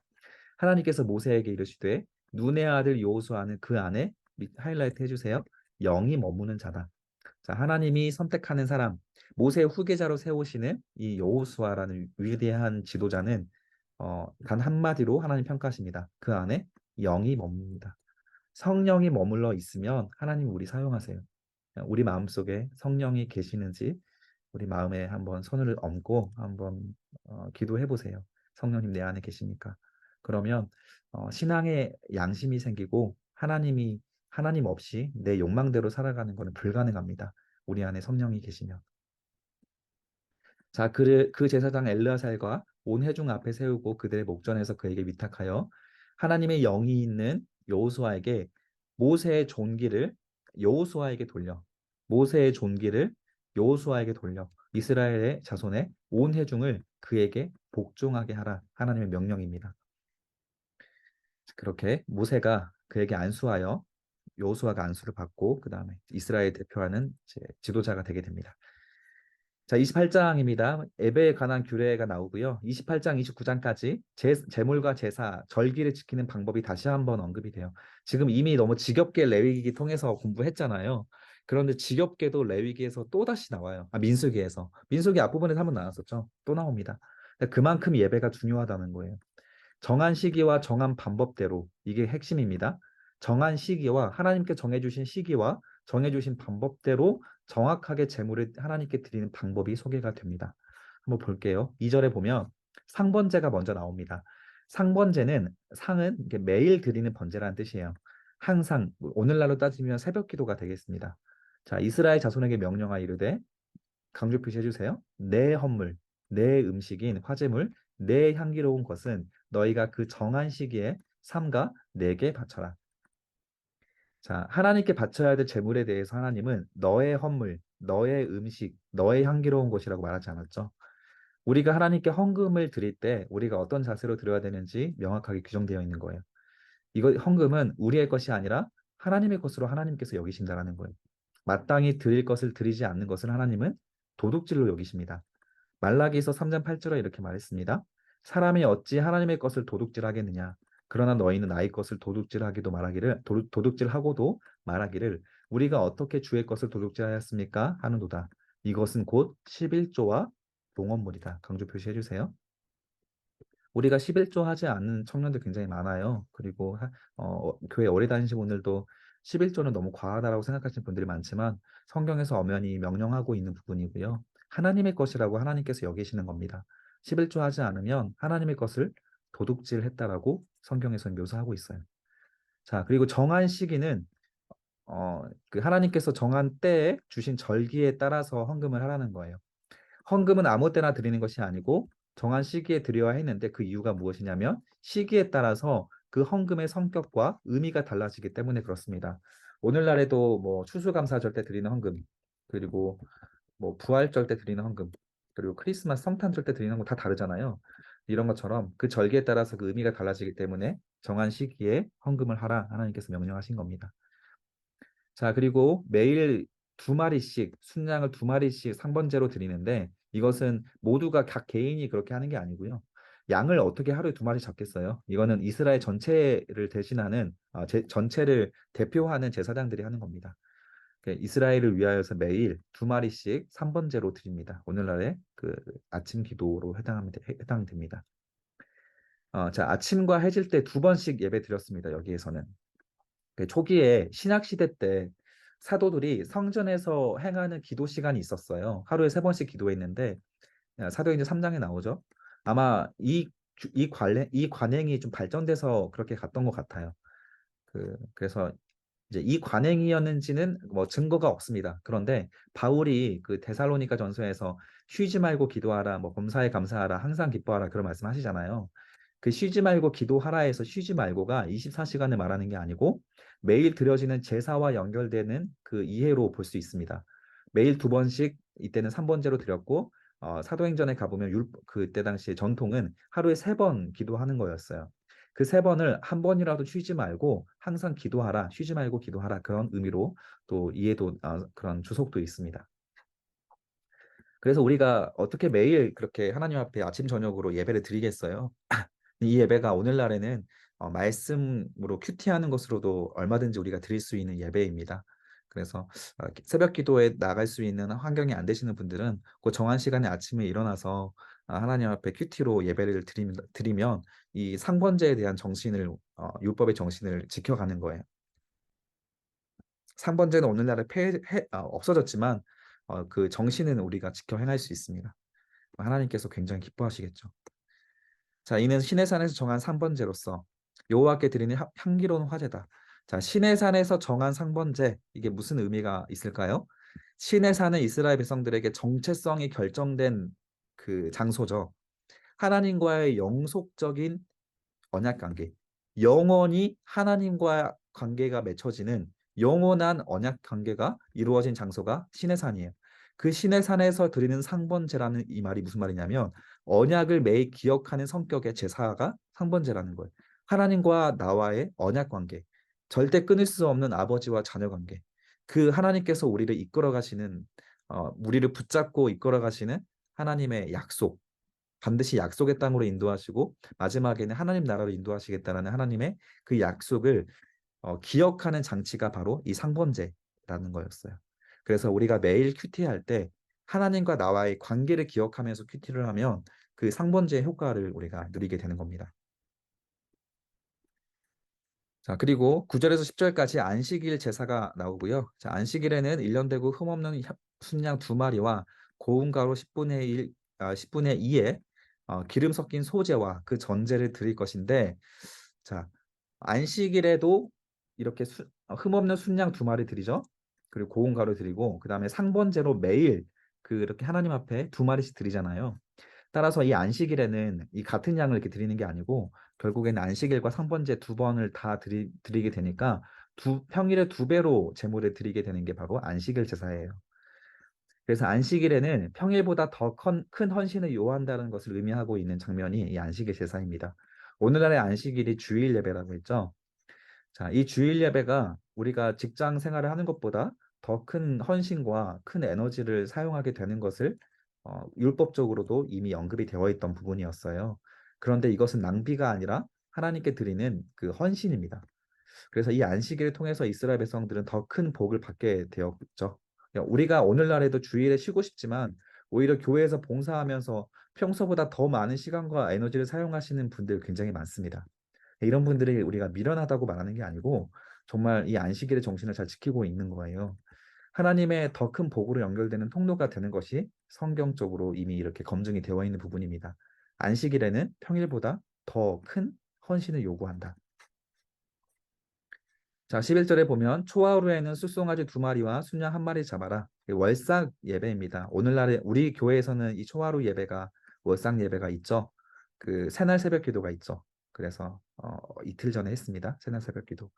하나님께서 모세에게 이르시되 눈의 아들 여호수아는 그 안에 하이라이트 해주세요. 영이 머무는 자다. 자, 하나님이 선택하는 사람, 모세의 후계자로 세우시는 이 여호수아라는 위대한 지도자는 단 한마디로 하나님 평가하십니다. 그 안에 영이 머뭅니다. 성령이 머물러 있으면 하나님 우리 사용하세요. 우리 마음속에 성령이 계시는지 우리 마음에 한번 손을 얹고 한번 기도해 보세요. 성령님 내 안에 계십니까? 그러면 신앙의 양심이 생기고 하나님 없이 내 욕망대로 살아가는 것은 불가능합니다. 우리 안에 성령이 계시면. 자, 그 제사장 엘르아살과 온 회중 앞에 세우고 그들의 목전에서 그에게 위탁하여 하나님의 영이 있는 여호수아에게 모세의 존귀를 여호수아에게 돌려 모세의 존귀를 여호수아에게 돌려 이스라엘의 자손의 온 회중을 그에게 복종하게 하라. 하나님의 명령입니다. 그렇게 모세가 그에게 안수하여 여호수아가 안수를 받고 그 다음에 이스라엘 대표하는 지도자가 되게 됩니다. 자, 28장입니다. 예배에 관한 규례가 나오고요. 28장, 29장까지 제물과 제사, 절기를 지키는 방법이 다시 한번 언급이 돼요. 지금 이미 너무 지겹게 레위기 통해서 공부했잖아요. 그런데 지겹게도 레위기에서 또 다시 나와요. 민수기에서. 민수기 앞부분에서 한번 나왔었죠. 또 나옵니다. 그만큼 예배가 중요하다는 거예요. 정한 시기와 정한 방법대로 이게 핵심입니다. 정한 시기와 하나님께 정해주신 시기와 정해주신 방법대로 정확하게 제물을 하나님께 드리는 방법이 소개가 됩니다. 한번 볼게요. 2절에 보면 상번제가 먼저 나옵니다. 상번제는 상은 이게 매일 드리는 번제라는 뜻이에요. 항상 오늘날로 따지면 새벽 기도가 되겠습니다. 자, 이스라엘 자손에게 명령하 이르되 강조 표시해 주세요. 내 헌물, 내 음식인 화제물, 내 향기로운 것은 너희가 그 정한 시기에 삼가 내게 바쳐라. 자, 하나님께 바쳐야 될 제물에 대해서 하나님은 너의 헌물, 너의 음식, 너의 향기로운 것이라고 말하지 않았죠. 우리가 하나님께 헌금을 드릴 때 우리가 어떤 자세로 드려야 되는지 명확하게 규정되어 있는 거예요. 이거 헌금은 우리의 것이 아니라 하나님의 것으로 하나님께서 여기신다라는 거예요. 마땅히 드릴 것을 드리지 않는 것을 하나님은 도둑질로 여기십니다. 말라기서 3장 8절에 이렇게 말했습니다. 사람이 어찌 하나님의 것을 도둑질하겠느냐? 그러나 너희는 나의 것을 도둑질하기도 말하기를 도둑질하고도 말하기를 우리가 어떻게 주의 것을 도둑질하였습니까? 하는도다. 이것은 곧 11조와 봉헌물이다. 강조 표시해 주세요. 우리가 11조 하지 않는 청년들 굉장히 많아요. 그리고 교회 오래 다니시는 분들도 11조는 너무 과하다라고 생각하시는 분들이 많지만 성경에서 엄연히 명령하고 있는 부분이고요. 하나님의 것이라고 하나님께서 여기시는 겁니다. 11조 하지 않으면 하나님의 것을 도둑질했다라고 성경에서 묘사하고 있어요. 자, 그리고 정한 시기는 그 하나님께서 정한 때에 주신 절기에 따라서 헌금을 하라는 거예요. 헌금은 아무 때나 드리는 것이 아니고 정한 시기에 드려야 했는데 그 이유가 무엇이냐면 시기에 따라서 그 헌금의 성격과 의미가 달라지기 때문에 그렇습니다. 오늘날에도 뭐 추수감사절 때 드리는 헌금, 그리고 뭐 부활절 때 드리는 헌금, 그리고 크리스마스 성탄절 때 드리는 헌금 다 다르잖아요. 이런 것처럼 그 절기에 따라서 그 의미가 달라지기 때문에 정한 시기에 헌금을 하라 하나님께서 명령하신 겁니다. 자, 그리고 매일 두 마리씩, 순양을 두 마리씩 상번제로 드리는데 이것은 모두가 각 개인이 그렇게 하는 게 아니고요. 양을 어떻게 하루에 두 마리 잡겠어요? 이거는 이스라엘 전체를 대신하는, 전체를 대표하는 제사장들이 하는 겁니다. 이스라엘을 위하여서 매일 두 마리씩 3번제로 드립니다. 오늘날의 그 아침 기도로 해당됩니다. 자, 아침과 해질 때 두 번씩 예배 드렸습니다. 여기에서는. 초기에 신약 시대 때 사도들이 성전에서 행하는 기도 시간이 있었어요. 하루에 세 번씩 기도했는데 사도행전 3장에 나오죠. 아마 이 관행이 좀 발전돼서 그렇게 갔던 것 같아요. 그래서 이제 이 관행이었는지는 뭐 증거가 없습니다. 그런데 바울이 그 데살로니가 전서에서 쉬지 말고 기도하라, 뭐 범사에 감사하라, 항상 기뻐하라 그런 말씀하시잖아요. 그 쉬지 말고 기도하라에서 쉬지 말고가 24시간을 말하는 게 아니고 매일 드려지는 제사와 연결되는 그 이해로 볼 수 있습니다. 매일 두 번씩 이때는 3번제로 드렸고 사도행전에 가보면 그때 당시에 전통은 하루에 세 번 기도하는 거였어요. 그 세 번을 한 번이라도 쉬지 말고 항상 기도하라, 쉬지 말고 기도하라 그런 의미로 또 이해도 그런 주석도 있습니다. 그래서 우리가 어떻게 매일 그렇게 하나님 앞에 아침 저녁으로 예배를 드리겠어요? 이 예배가 오늘날에는 말씀으로 큐티하는 것으로도 얼마든지 우리가 드릴 수 있는 예배입니다. 그래서 새벽 기도에 나갈 수 있는 환경이 안 되시는 분들은 그 정한 시간에 아침에 일어나서 하나님 앞에 큐티로 예배를 드리면 이 상번제에 대한 정신을 율법의 정신을 지켜가는 거예요. 상번제는 오늘날에 없어졌지만 그 정신은 우리가 지켜 행할 수 있습니다. 하나님께서 굉장히 기뻐하시겠죠. 자, 이는 시내산에서 정한 상번제로서 여호와께 드리는 향기로운 화제다. 자, 시내산에서 정한 상번제 이게 무슨 의미가 있을까요? 시내산은 이스라엘 백성들에게 정체성이 결정된 그 장소죠. 하나님과의 영속적인 언약 관계, 영원히 하나님과 관계가 맺혀지는 영원한 언약 관계가 이루어진 장소가 시내산이에요. 그 시내산에서 드리는 상번제라는 이 말이 무슨 말이냐면 언약을 매일 기억하는 성격의 제사가 상번제라는 거예요. 하나님과 나와의 언약 관계, 절대 끊을 수 없는 아버지와 자녀 관계. 그 하나님께서 우리를 이끌어 가시는 우리를 붙잡고 이끌어 가시는 하나님의 약속, 반드시 약속의 땅으로 인도하시고 마지막에는 하나님 나라로 인도하시겠다라는 하나님의 그 약속을 기억하는 장치가 바로 이 상번제라는 거였어요. 그래서 우리가 매일 큐티할 때 하나님과 나와의 관계를 기억하면서 큐티를 하면 그 상번제의 효과를 우리가 누리게 되는 겁니다. 자, 그리고 9절에서 10절까지 안식일 제사가 나오고요. 자, 안식일에는 일년되고 흠없는 순양 두 마리와 고운 가루 10분의 1, 10분의 2의 기름 섞인 소제와 그 전제를 드릴 것인데, 자, 안식일에도 이렇게 흠없는 순양 두 마리 드리죠. 그리고 고운 가루 드리고, 그 다음에 상번제로 매일 그렇게 하나님 앞에 두 마리씩 드리잖아요. 따라서 이 안식일에는 이 같은 양을 이렇게 드리는 게 아니고 결국에는 안식일과 상번제 두 번을 다 드리게 되니까 평일에 두 배로 제물을 드리게 되는 게 바로 안식일 제사예요. 그래서 안식일에는 평일보다 더 큰 헌신을 요한다는 것을 의미하고 있는 장면이 이 안식일 제사입니다. 오늘날의 안식일이 주일 예배라고 했죠. 자, 이 주일 예배가 우리가 직장 생활을 하는 것보다 더 큰 헌신과 큰 에너지를 사용하게 되는 것을 율법적으로도 이미 언급이 되어 있던 부분이었어요. 그런데 이것은 낭비가 아니라 하나님께 드리는 그 헌신입니다. 그래서 이 안식일을 통해서 이스라엘 백성들은 더 큰 복을 받게 되었죠. 우리가 오늘날에도 주일에 쉬고 싶지만 오히려 교회에서 봉사하면서 평소보다 더 많은 시간과 에너지를 사용하시는 분들 굉장히 많습니다. 이런 분들이 우리가 미련하다고 말하는 게 아니고 정말 이 안식일의 정신을 잘 지키고 있는 거예요. 하나님의 더 큰 복으로 연결되는 통로가 되는 것이 성경적으로 이미 이렇게 검증이 되어 있는 부분입니다. 안식일에는 평일보다 더 큰 헌신을 요구한다. 자, 11절에 보면 초하루에는 숫송아지 두 마리와 순양 한 마리 잡아라. 월삭 예배입니다. 오늘날에 우리 교회에서는 이 초하루 예배가 월삭 예배가 있죠. 그 새날 새벽 기도가 있죠. 그래서 이틀 전에 했습니다. 새날 새벽 기도.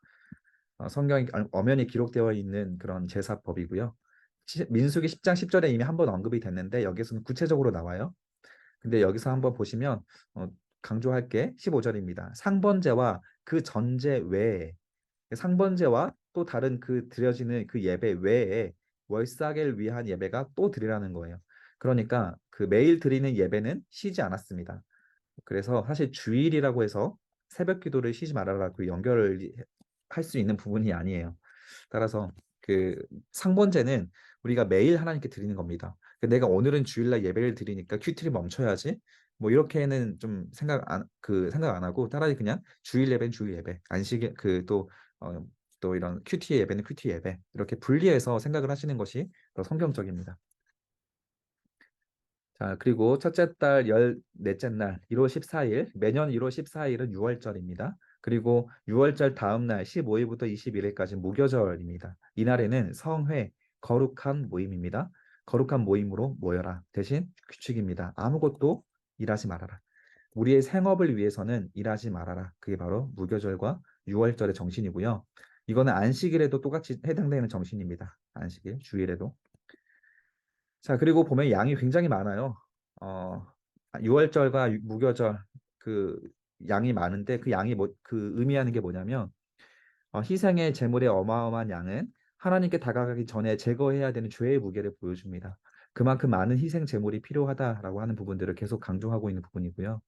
성경이 엄연히 기록되어 있는 그런 제사법이고요. 민수기 10장 10절에 이미 한번 언급이 됐는데 여기서는 구체적으로 나와요. 근데 여기서 한번 보시면 강조할 게 15절입니다. 상번제와 그 전제 외에 상번제와 또 다른 그 드려지는 그 예배 외에 월삭을 위한 예배가 또 드리라는 거예요. 그러니까 그 매일 드리는 예배는 쉬지 않았습니다. 그래서 사실 주일이라고 해서 새벽 기도를 쉬지 말아라고 연결을 할 수 있는 부분이 아니에요. 따라서 그 상번제는 우리가 매일 하나님께 드리는 겁니다. 내가 오늘은 주일날 예배를 드리니까 큐티를 멈춰야지. 뭐 이렇게는 좀 생각 안 하고 차라리 그냥 주일 예배는 주일 예배, 안식 또 이런 큐티 예배는 큐티 예배 이렇게 분리해서 생각을 하시는 것이 더 성경적입니다. 자, 그리고 첫째 달 14째 날 1월 14일, 매년 1월 14일은 6월절입니다. 그리고 6월절 다음 날 15일부터 21일까지 무교절입니다. 이날에는 성회, 거룩한 모임입니다. 거룩한 모임으로 모여라. 대신 규칙입니다. 아무것도 일하지 말아라. 우리의 생업을 위해서는 일하지 말아라. 그게 바로 무교절과 6월절의 정신이고요. 이거는 안식일에도 똑같이 해당되는 정신입니다. 안식일, 주일에도. 자, 그리고 보면 양이 굉장히 많아요. 6월절과 무교절 그 양이 많은데 그 양이 그 의미하는 게 뭐냐면 희생의 제물의 어마어마한 양은 하나님께 다가가기 전에 제거해야 되는 죄의 무게를 보여줍니다. 그만큼 많은 희생 제물이 필요하다라고 하는 부분들을 계속 강조하고 있는 부분이고요.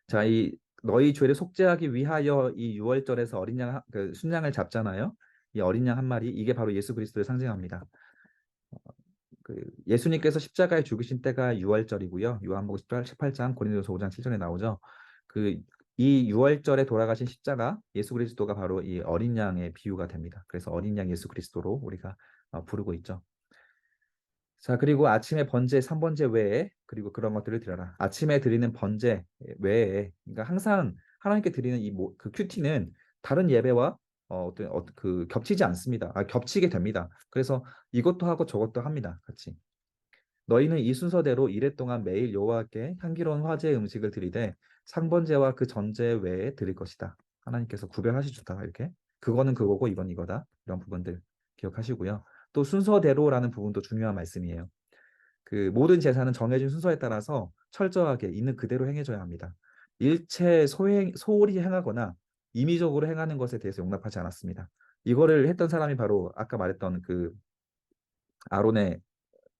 자, 이 너희 죄를 속죄하기 위하여 이 6월절에서 그 순양을 잡잖아요. 이 어린 양 한 마리 이게 바로 예수 그리스도를 상징합니다. 그 예수님께서 십자가에 죽으신 때가 6월절이고요. 요한복음 18장, 고린도서 5장 7절에 나오죠. 그 이 6월절에 돌아가신 십자가 예수 그리스도가 바로 이 어린 양의 비유가 됩니다. 그래서 어린 양 예수 그리스도로 우리가 부르고 있죠. 자, 그리고 아침에 번제, 3번제 외에 그리고 그런 것들을 드려라. 아침에 드리는 번제 외에 그러니까 항상 하나님께 드리는 그 큐티는 다른 예배와 그 겹치지 않습니다. 겹치게 됩니다. 그래서 이것도 하고 저것도 합니다. 같이. 너희는 이 순서대로 이래 동안 매일 여호와께 향기로운 화제 음식을 드리되 상번제와 그 전제 외에 드릴 것이다. 하나님께서 구별하시주다 이렇게. 그거는 그거고 이건 이거다. 이런 부분들 기억하시고요. 또 순서대로라는 부분도 중요한 말씀이에요. 그 모든 제사는 정해진 순서에 따라서 철저하게 있는 그대로 행해져야 합니다. 일체 소홀히 행하거나 임의적으로 행하는 것에 대해서 용납하지 않았습니다. 이거를 했던 사람이 바로 아까 말했던 그 아론의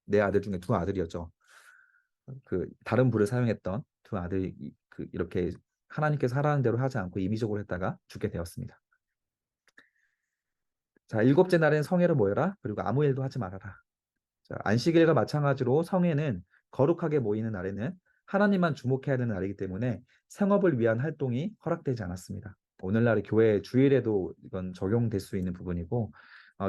네 아들 중에 두 아들이었죠. 그 다른 불을 사용했던 두 아들이 그 이렇게 하나님께서 하라는 대로 하지 않고 임의적으로 했다가 죽게 되었습니다. 자, 일곱째 날엔 성회로 모여라. 그리고 아무 일도 하지 말아라. 자, 안식일과 마찬가지로 성회는 거룩하게 모이는 날에는 하나님만 주목해야 되는 날이기 때문에 생업을 위한 활동이 허락되지 않았습니다. 오늘날의 교회 주일에도 이건 적용될 수 있는 부분이고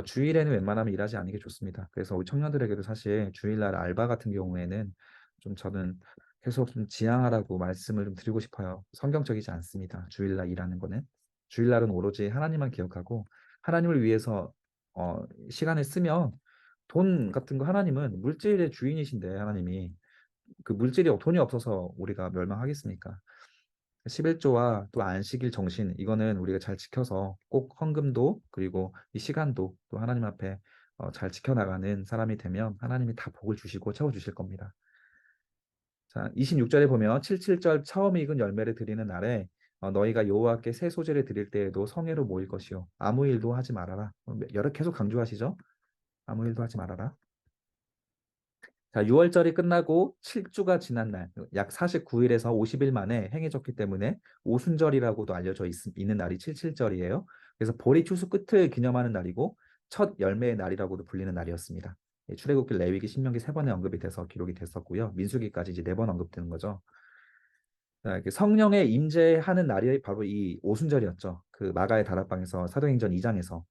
주일에는 웬만하면 일하지 않는 게 좋습니다. 그래서 우리 청년들에게도 사실 주일날 알바 같은 경우에는 좀 저는 계속 좀 지양하라고 말씀을 좀 드리고 싶어요. 성경적이지 않습니다. 주일날 일하는 거는. 주일날은 오로지 하나님만 기억하고 하나님을 위해서 시간을 쓰면 돈 같은 거 하나님은 물질의 주인이신데 하나님이 그 물질이 돈이 없어서 우리가 멸망하겠습니까? 11조와 또 안식일 정신 이거는 우리가 잘 지켜서 꼭 헌금도 그리고 이 시간도 또 하나님 앞에 잘 지켜나가는 사람이 되면 하나님이 다 복을 주시고 채워주실 겁니다. 자, 26절에 보면 77절 처음 익은 열매를 드리는 날에 너희가 여호와께 새 소재를 드릴 때에도 성회로 모일 것이요 아무 일도 하지 말아라. 여러 계속 강조하시죠? 아무 일도 하지 말아라. 자, 6월절이 끝나고 7주가 지난 날, 약 49일에서 50일 만에 행해졌기 때문에 오순절이라고도 알려져 있는 날이 77절이에요. 그래서 보리 추수 끝을 기념하는 날이고 첫 열매의 날이라고도 불리는 날이었습니다. 출애굽기, 레위기, 신명기 세 번의 언급이 돼서 기록이 됐었고요. 민수기까지 이제 네 번 언급되는 거죠. 자, 성령의 임재하는 날이 바로 이 오순절이었죠. 그 마가의 다락방에서 사도행전 2장에서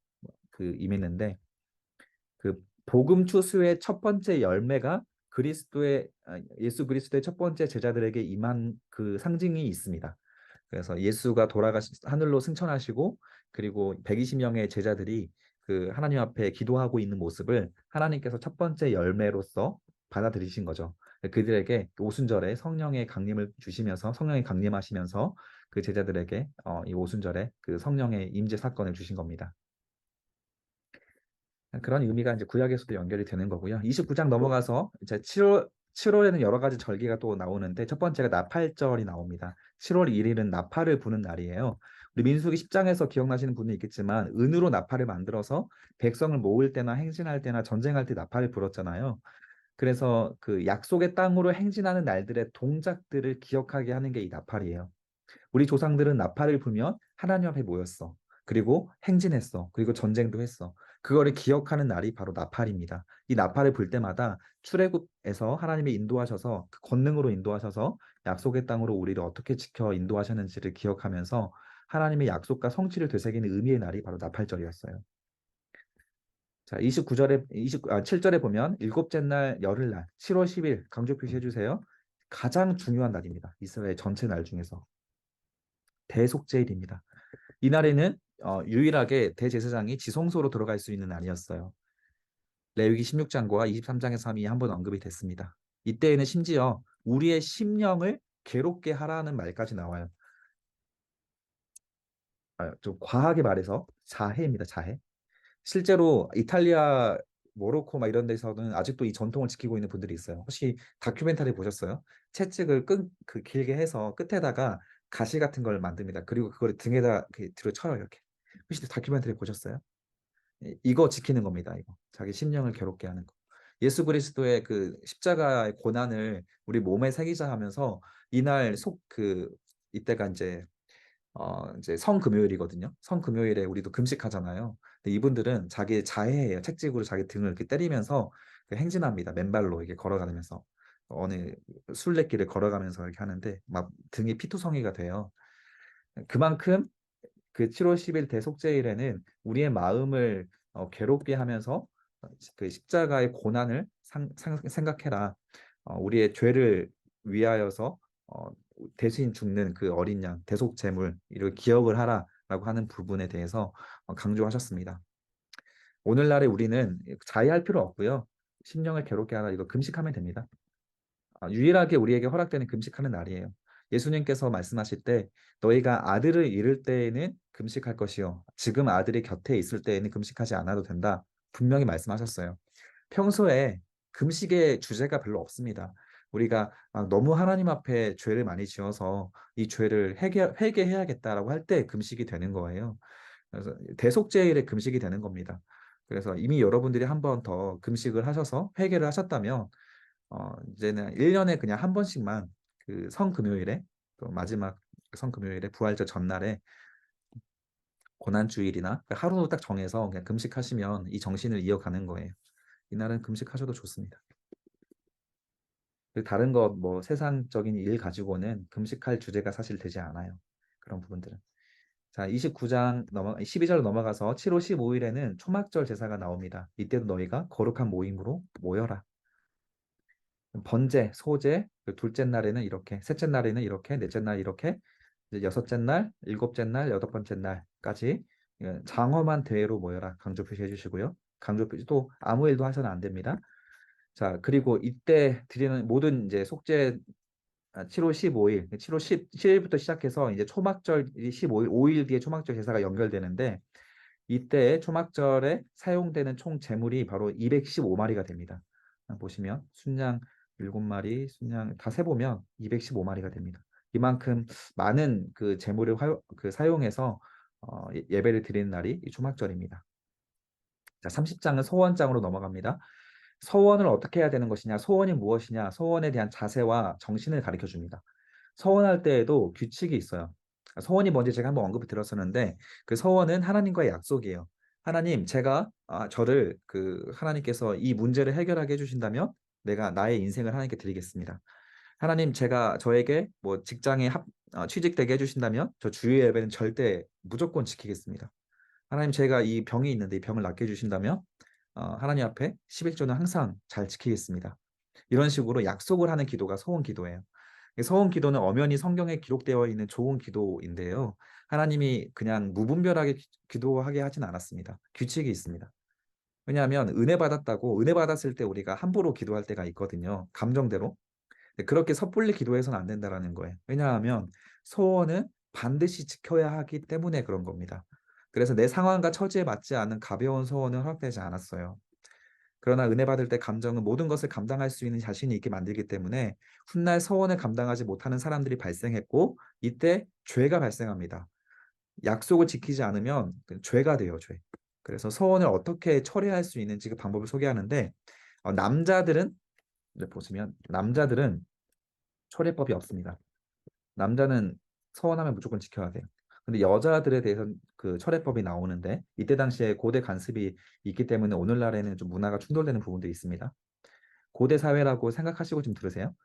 그 임했는데 그 복음 추수의 첫 번째 열매가 예수 그리스도의 첫 번째 제자들에게 임한 그 상징이 있습니다. 그래서 예수가 하늘로 승천하시고 그리고 120명의 제자들이 그 하나님 앞에 기도하고 있는 모습을 하나님께서 첫 번째 열매로서 받아들이신 거죠. 그들에게 오순절에 성령의 강림을 주시면서 성령이 강림하시면서 그 제자들에게 이 오순절에 그 성령의 임재 사건을 주신 겁니다. 그런 의미가 이제 구약에서도 연결이 되는 거고요. 29장 넘어가서 이제 7월에는 여러 가지 절기가 또 나오는데 첫 번째가 나팔절이 나옵니다. 7월 1일은 나팔을 부는 날이에요. 우리 민수기 10장에서 기억나시는 분이 있겠지만 은으로 나팔을 만들어서 백성을 모을 때나 행진할 때나 전쟁할 때 나팔을 불었잖아요. 그래서 그 약속의 땅으로 행진하는 날들의 동작들을 기억하게 하는 게 이 나팔이에요. 우리 조상들은 나팔을 불면 하나님 앞에 모였어. 그리고 행진했어. 그리고 전쟁도 했어. 그거를 기억하는 날이 바로 나팔입니다. 이 나팔을 불 때마다 출애굽에서 하나님이 인도하셔서 그 권능으로 인도하셔서 약속의 땅으로 우리를 어떻게 지켜 인도하셨는지를 기억하면서 하나님의 약속과 성취를 되새기는 의미의 날이 바로 나팔절이었어요. 자, 7절에 보면 일곱째 날 열흘날 7월 10일 강조 표시해 주세요. 가장 중요한 날입니다. 이스라엘 전체 날 중에서 대속죄일입니다. 이날에는 유일하게 대제사장이 지성소로 들어갈 수 있는 날이었어요. 레위기 16장과 23장에서 이미 한번 언급이 됐습니다. 이때에는 심지어 우리의 심령을 괴롭게 하라는 말까지 나와요. 좀 과하게 말해서 자해입니다. 자해. 실제로 이탈리아, 모로코 막 이런 데서는 아직도 이 전통을 지키고 있는 분들이 있어요. 혹시 다큐멘터리 보셨어요? 채찍을 그 길게 해서 끝에다가 가시 같은 걸 만듭니다. 그리고 그걸 등에다 들어 쳐요, 이렇게. 혹시 다큐멘터리 보셨어요? 이거 지키는 겁니다. 이거 자기 심령을 괴롭게 하는 거. 예수 그리스도의 그 십자가의 고난을 우리 몸에 새기자 하면서 이날 이때가 이제 성금요일이거든요. 성금요일에 우리도 금식하잖아요. 근데 이분들은 자기 자해예요. 책찍으로 자기 등을 이렇게 때리면서 행진합니다. 맨발로 이렇게 걸어가면서 어느 순례길을 걸어가면서 이렇게 하는데 막 등이 피투성이가 돼요. 그만큼 그 7월 10일 대속죄일에는 우리의 마음을 괴롭게 하면서 그 십자가의 고난을 생각해라. 우리의 죄를 위하여서 대신 죽는 그 어린 양, 대속제물 이를 기억을 하라라고 하는 부분에 대해서 강조하셨습니다. 오늘날에 우리는 자의할 필요 없고요. 심령을 괴롭게 하라 이거 금식하면 됩니다. 유일하게 우리에게 허락되는 금식하는 날이에요. 예수님께서 말씀하실 때 너희가 아들을 잃을 때에는 금식할 것이요. 지금 아들이 곁에 있을 때에는 금식하지 않아도 된다. 분명히 말씀하셨어요. 평소에 금식의 주제가 별로 없습니다. 우리가 너무 하나님 앞에 죄를 많이 지어서 이 죄를 회개해야겠다라고 할 때 금식이 되는 거예요. 그래서 대속죄일에 금식이 되는 겁니다. 그래서 이미 여러분들이 한 번 더 금식을 하셔서 회개를 하셨다면 이제는 1년에 그냥 한 번씩만 그 성금요일에 또 마지막 성금요일에 부활절 전날에 고난주일이나 하루 딱 정해서 그냥 금식하시면 이 정신을 이어가는 거예요. 이날은 금식하셔도 좋습니다. 다른 것 뭐 세상적인 일 가지고는 금식할 주제가 사실 되지 않아요. 그런 부분들은. 자, 29장 12절 넘어가서 7월 15일에는 초막절 제사가 나옵니다. 이때도 너희가 거룩한 모임으로 모여라. 번제, 소제, 그 둘째 날에는 이렇게, 셋째 날에는 이렇게, 넷째 날 이렇게, 이제 여섯째 날, 일곱째 날, 여덟 번째 날까지 장엄한 대회로 모여라. 강조 표시해 주시고요. 강조 표시 또 아무 일도 하셔는 안 됩니다. 자, 그리고 이때 드리는 모든 이제 속죄 7월 15일, 7월 10일부터 시작해서 이제 초막절이 15일, 5일 뒤에 초막절 제사가 연결되는데 이때 초막절에 사용되는 총 제물이 바로 215마리가 됩니다. 보시면 순양 7마리, 순양 다 세보면 215마리가 됩니다. 이만큼 많은 그 제물을 사용해서 예배를 드리는 날이 이 초막절입니다. 자, 30장은 소원장으로 넘어갑니다. 서원을 어떻게 해야 되는 것이냐, 소원이 무엇이냐, 소원에 대한 자세와 정신을 가르쳐 줍니다. 서원할 때에도 규칙이 있어요. 서원이 뭔지 제가 한번 언급을 드렸었는데 그 서원은 하나님과의 약속이에요. 하나님, 제가 저를 하나님께서 이 문제를 해결하게 해주신다면 내가 나의 인생을 하나님께 드리겠습니다. 하나님, 제가 저에게 뭐 직장에 취직되게 해주신다면 저 주일 예배는 절대 무조건 지키겠습니다. 하나님, 제가 이 병이 있는데 이 병을 낫게 해주신다면 하나님 앞에 11조는 항상 잘 지키겠습니다. 이런 식으로 약속을 하는 기도가 소원 기도예요. 소원 기도는 엄연히 성경에 기록되어 있는 좋은 기도인데요. 하나님이 그냥 무분별하게 기도하게 하진 않았습니다. 규칙이 있습니다. 왜냐하면 은혜 받았다고 은혜 받았을 때 우리가 함부로 기도할 때가 있거든요. 감정대로. 그렇게 섣불리 기도해서는 안 된다라는 거예요. 왜냐하면 소원은 반드시 지켜야 하기 때문에 그런 겁니다. 그래서 내 상황과 처지에 맞지 않은 가벼운 소원은 허락되지 않았어요. 그러나 은혜 받을 때 감정은 모든 것을 감당할 수 있는 자신이 있게 만들기 때문에 훗날 서원을 감당하지 못하는 사람들이 발생했고 이때 죄가 발생합니다. 약속을 지키지 않으면 죄가 돼요, 죄. 그래서 서원을 어떻게 철회할 수 있는지 그 방법을 소개하는데 남자들은 이제 보시면 남자들은 철회법이 없습니다. 남자는 서원하면 무조건 지켜야 돼요. 근데 여자들에 대해서는 그 철회법이 나오는데 이때 당시에 고대 간습이 있기 때문에 오늘날에는 좀 문화가 충돌되는 부분도 있습니다. 고대 사회라고 생각하시고 좀 들으세요.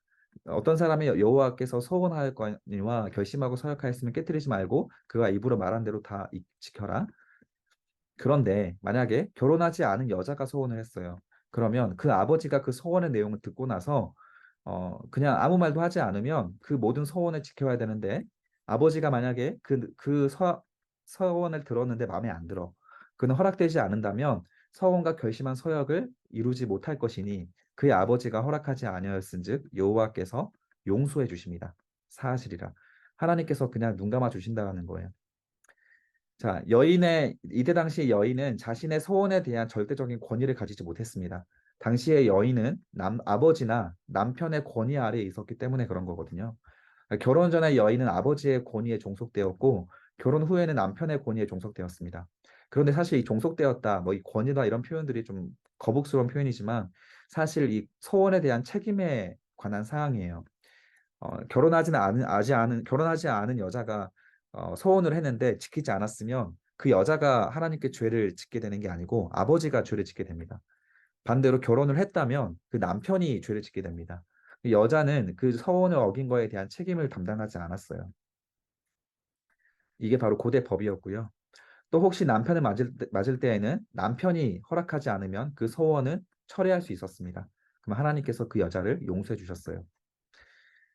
어떤 사람이 여호와께서 서원하였거니와 결심하고 서약하였으면 깨뜨리지 말고 그가 입으로 말한 대로 다 지켜라. 그런데 만약에 결혼하지 않은 여자가 서원을 했어요. 그러면 그 아버지가 그 서원의 내용을 듣고 나서 그냥 아무 말도 하지 않으면 그 모든 서원을 지켜야 되는데 아버지가 만약에 서원을 들었는데 마음에 안 들어. 그는 허락되지 않는다면 서원과 결심한 서약을 이루지 못할 것이니 그의 아버지가 허락하지 아니하였은즉 여호와께서 용서해 주십니다. 사하시리라. 하나님께서 그냥 눈 감아 주신다는 거예요. 자, 이때 당시 여인은 자신의 소원에 대한 절대적인 권위를 가지지 못했습니다. 당시의 여인은 아버지나 남편의 권위 아래에 있었기 때문에 그런 거거든요. 결혼 전에 여인은 아버지의 권위에 종속되었고, 결혼 후에는 남편의 권위에 종속되었습니다. 그런데 사실 이 종속되었다, 뭐 이 권위다 이런 표현들이 좀 거북스러운 표현이지만, 사실 이 소원에 대한 책임에 관한 사항이에요. 결혼하지 않은 여자가 서원을 했는데 지키지 않았으면 그 여자가 하나님께 죄를 짓게 되는 게 아니고 아버지가 죄를 짓게 됩니다. 반대로 결혼을 했다면 그 남편이 죄를 짓게 됩니다. 여자는 그 서원을 어긴 거에 대한 책임을 담당하지 않았어요. 이게 바로 고대 법이었고요. 또 혹시 남편을 맞을 때에는 남편이 허락하지 않으면 그 서원은 철회할 수 있었습니다. 그럼 하나님께서 그 여자를 용서해 주셨어요.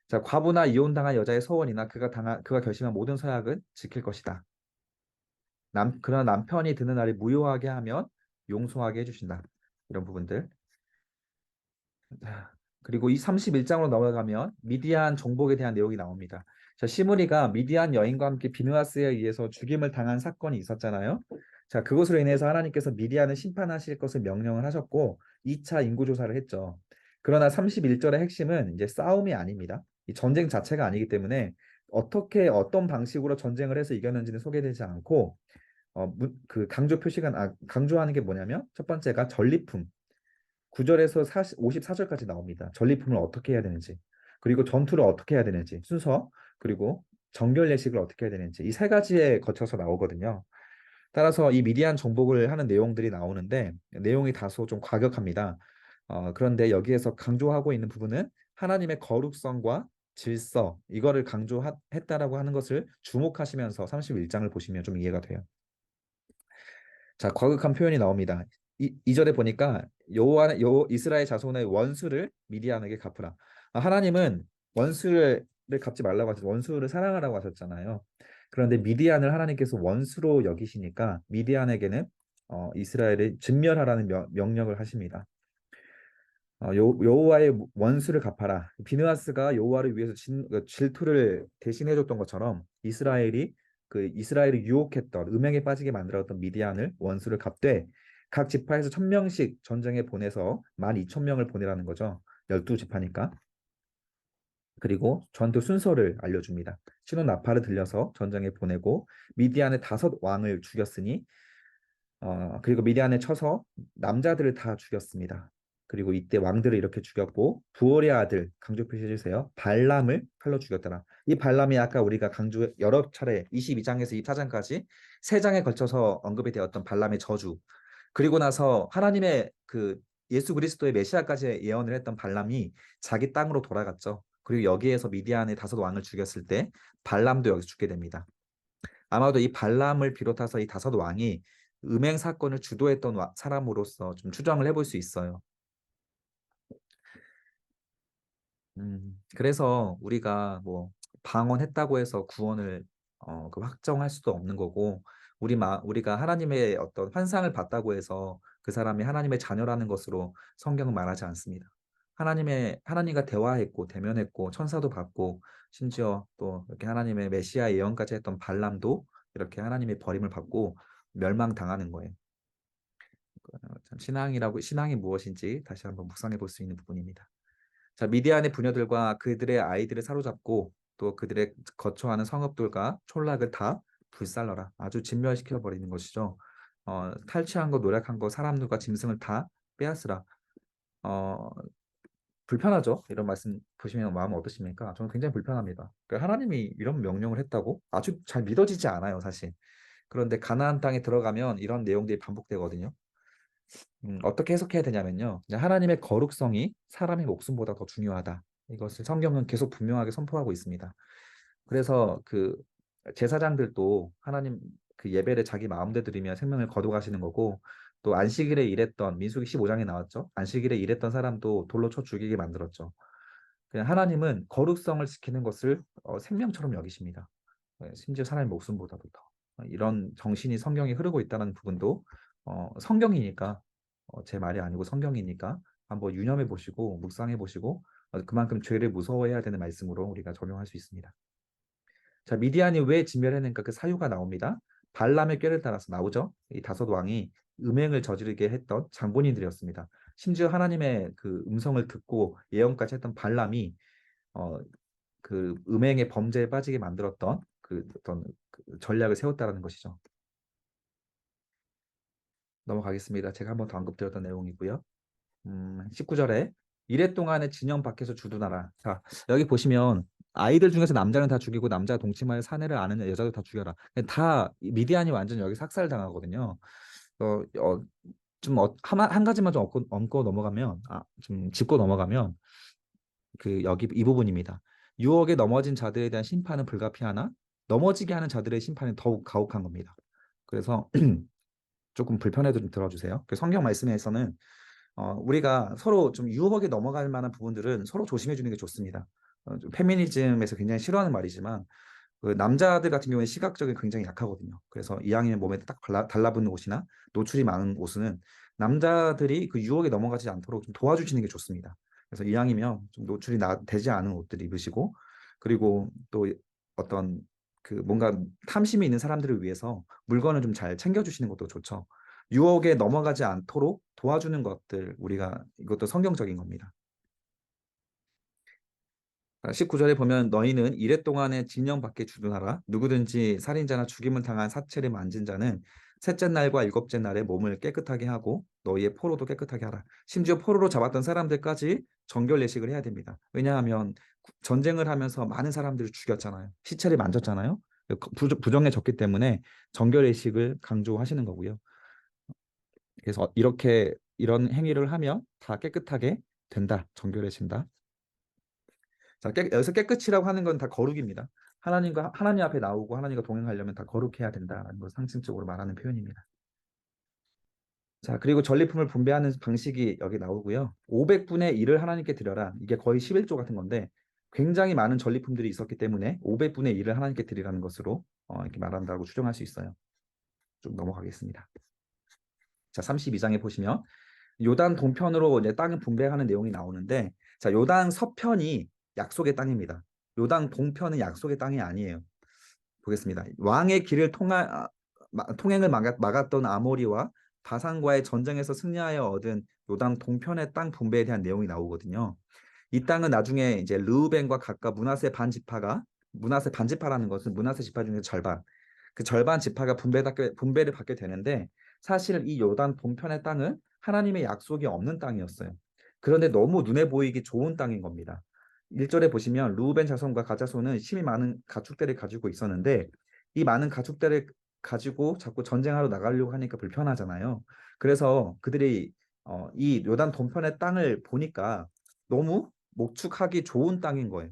자, 과부나 이혼당한 여자의 소원이나 그가 결심한 모든 서약은 지킬 것이다. 그러나 남편이 드는 날이 무효하게 하면 용서하게 해주신다. 이런 부분들. 자, 그리고 이 31장으로 넘어가면 미디안 정복에 대한 내용이 나옵니다. 자, 시므리가 미디안 여인과 함께 비느하스에 의해서 죽임을 당한 사건이 있었잖아요. 자, 그것으로 인해서 하나님께서 미디안을 심판하실 것을 명령을 하셨고 2차 인구조사를 했죠. 그러나 31절의 핵심은 이제 싸움이 아닙니다. 이 전쟁 자체가 아니기 때문에 어떤 방식으로 전쟁을 해서 이겼는지는 소개되지 않고 그 강조하는 게 뭐냐면 첫 번째가 전리품. 9절에서 54절까지 나옵니다. 전리품을 어떻게 해야 되는지, 그리고 전투를 어떻게 해야 되는지, 순서, 그리고 정결 예식을 어떻게 해야 되는지 이 세 가지에 거쳐서 나오거든요. 따라서 이 미디안 정복을 하는 내용들이 나오는데 내용이 다소 좀 과격합니다. 그런데 여기에서 강조하고 있는 부분은 하나님의 거룩성과 질서 이거를 강조했다라고 하는 것을 주목하시면서 31장을 보시면 좀 이해가 돼요. 자, 과격한 표현이 나옵니다. 이절에 보니까 요 이스라엘 자손의 원수를 미디안에게 갚으라. 하나님은 원수를 갚지 말라고 하셨, 원수를 사랑하라고 하셨잖아요. 그런데 미디안을 하나님께서 원수로 여기시니까 미디안에게는 이스라엘을 진멸하라는 명령을 하십니다. 여호와의 원수를 갚아라. 비느하스가 여호와를 위해서 질투를 대신해줬던 것처럼 이스라엘을 유혹했던 음행에 빠지게 만들었던 미디안을 원수를 갚되 각 지파에서 1,000명씩 전쟁에 보내서 12,000명을 보내라는 거죠. 12지파니까. 그리고 전투 순서를 알려줍니다. 신혼 나팔을 들려서 전쟁에 보내고 미디안의 5왕을 죽였으니 그리고 미디안에 쳐서 남자들을 다 죽였습니다. 그리고 이때 왕들을 이렇게 죽였고 부올의 아들 강조 표시해 주세요. 발람을 칼로 죽였더라. 이 발람이 아까 우리가 강조 여러 차례 22장에서 24장까지 세 장에 걸쳐서 언급이 되었던 발람의 저주. 그리고 나서 하나님의 그 예수 그리스도의 메시아까지 예언을 했던 발람이 자기 땅으로 돌아갔죠. 그리고 여기에서 미디안의 5왕을 죽였을 때 발람도 여기서 죽게 됩니다. 아마도 이 발람을 비롯해서 이 5왕이 음행 사건을 주도했던 사람으로서 좀 추정을 해볼 수 있어요. 그래서 우리가 뭐 방언했다고 해서 구원을 그 확정할 수도 없는 거고 우리가 하나님의 어떤 환상을 봤다고 해서 그 사람이 하나님의 자녀라는 것으로 성경은 말하지 않습니다. 하나님과 대화했고 대면했고 천사도 봤고 심지어 또 이렇게 하나님의 메시아 예언까지 했던 발람도 이렇게 하나님의 버림을 받고 멸망당하는 거예요. 참 신앙이 무엇인지 다시 한번 묵상해 볼 수 있는 부분입니다. 자, 미디안의 부녀들과 그들의 아이들을 사로잡고 또 그들의 거처하는 성읍들과 촌락을 다 불살라라. 아주 진멸시켜 버리는 것이죠. 탈취한 거, 노력한 거, 사람들과 짐승을 다 빼앗으라. 어, 불편하죠? 이런 말씀 보시면 마음 어떠십니까? 저는 굉장히 불편합니다. 그러니까 하나님이 이런 명령을 했다고 아주 잘 믿어지지 않아요, 사실. 그런데 가나안 땅에 들어가면 이런 내용들이 반복되거든요. 어떻게 해석해야 되냐면요. 하나님의 거룩성이 사람의 목숨보다 더 중요하다. 이것을 성경은 계속 분명하게 선포하고 있습니다. 그래서 그 제사장들도 하나님 그 예배를 자기 마음대로 드리며 생명을 거둬가시는 거고 또 안식일에 일했던 민수기 15장에 나왔죠. 안식일에 일했던 사람도 돌로 쳐 죽이게 만들었죠. 그냥 하나님은 거룩성을 지키는 것을 생명처럼 여기십니다. 심지어 사람의 목숨보다도 더. 이런 정신이 성경에 흐르고 있다는 부분도 성경이니까 제 말이 아니고 성경이니까 한번 유념해 보시고 묵상해 보시고 그만큼 죄를 무서워해야 되는 말씀으로 우리가 적용할 수 있습니다. 자, 미디안이 왜 진멸했는가 그 사유가 나옵니다. 발람의 꾀를 따라서 나오죠. 이 5왕이 음행을 저지르게 했던 장본인들이었습니다. 심지어 하나님의 그 음성을 듣고 예언까지 했던 발람이 어, 그 음행의 범죄에 빠지게 만들었던 그 어떤 그 전략을 세웠다라는 것이죠. 넘어가겠습니다. 제가 한번 더 언급드렸던 내용이고요. 19절에 이래 동안에 진영 밖에서 주둔하라. 자, 여기 보시면 아이들 중에서 남자는 다 죽이고 남자 동침하여 사내를 아는 여자도 다 죽여라. 다 미디안이 완전 여기 삭살당하거든요. 어, 어, 한 가지만 좀 얹고 넘어가면 좀 짚고 넘어가면 그 여기 이 부분입니다. 유혹에 넘어진 자들에 대한 심판은 불가피하나 넘어지게 하는 자들의 심판은 더욱 가혹한 겁니다. 그래서 조금 불편해도 좀 들어주세요. 그 성경 말씀에서는 우리가 서로 좀 유혹에 넘어갈 만한 부분들은 서로 조심해 주는 게 좋습니다. 좀 페미니즘에서 굉장히 싫어하는 말이지만 그 남자들 같은 경우에 시각적이 굉장히 약하거든요. 그래서 이왕이면 몸에 딱 달라붙는 옷이나 노출이 많은 옷은 남자들이 그 유혹에 넘어가지 않도록 좀 도와주시는 게 좋습니다. 그래서 이왕이면 좀 노출이 되지 않은 옷들 입으시고 그리고 또 어떤 그 뭔가 탐심이 있는 사람들을 위해서 물건을 좀 잘 챙겨주시는 것도 좋죠. 유혹에 넘어가지 않도록 도와주는 것들 우리가 이것도 성경적인 겁니다. 19절에 보면 너희는 이래 동안에 징령받게 주둔하라. 누구든지 살인자나 죽임을 당한 사체를 만진 자는 셋째 날과 일곱째 날에 몸을 깨끗하게 하고 너희의 포로도 깨끗하게 하라. 심지어 포로로 잡았던 사람들까지 정결 예식을 해야 됩니다. 왜냐하면 전쟁을 하면서 많은 사람들을 죽였잖아요. 시체를 만졌잖아요. 부정해졌기 때문에 정결 예식을 강조하시는 거고요. 그래서 이렇게 이런 행위를 하면 다 깨끗하게 된다. 정결해진다. 자, 여기서 깨끗이라고 하는 건 다 거룩입니다. 하나님 앞에 나오고 하나님과 동행하려면 다 거룩해야 된다는 걸 상징적으로 말하는 표현입니다. 자, 그리고 전리품을 분배하는 방식이 여기 나오고요. 500분의 1을 하나님께 드려라. 이게 거의 11조 같은 건데 굉장히 많은 전리품들이 있었기 때문에 500분의 1을 하나님께 드리라는 것으로 이렇게 말한다고 추정할 수 있어요. 좀 넘어가겠습니다. 자, 32장에 보시면 요단 동편으로 이제 땅을 분배하는 내용이 나오는데, 자, 요단 서편이 약속의 땅입니다. 요단 동편은 약속의 땅이 아니에요. 보겠습니다. 왕의 길을 통행을 막았던 아모리와 바산과의 전쟁에서 승리하여 얻은 요단 동편의 땅 분배에 대한 내용이 나오거든요. 이 땅은 나중에 이제 르우벤과 각각 문하세 반지파라는 것은 문하세 지파 중에 절반, 그 절반 지파가 분배를 받게 되는데, 사실 이 요단 동편의 땅은 하나님의 약속이 없는 땅이었어요. 그런데 너무 눈에 보이기 좋은 땅인 겁니다. 1절에 보시면 르우벤 자손과 갓 자손은 심히 많은 가축대를 가지고 있었는데, 이 많은 가축대를 가지고 자꾸 전쟁하러 나가려고 하니까 불편하잖아요. 그래서 그들이 이 요단 동편의 땅을 보니까 너무 목축하기 좋은 땅인 거예요.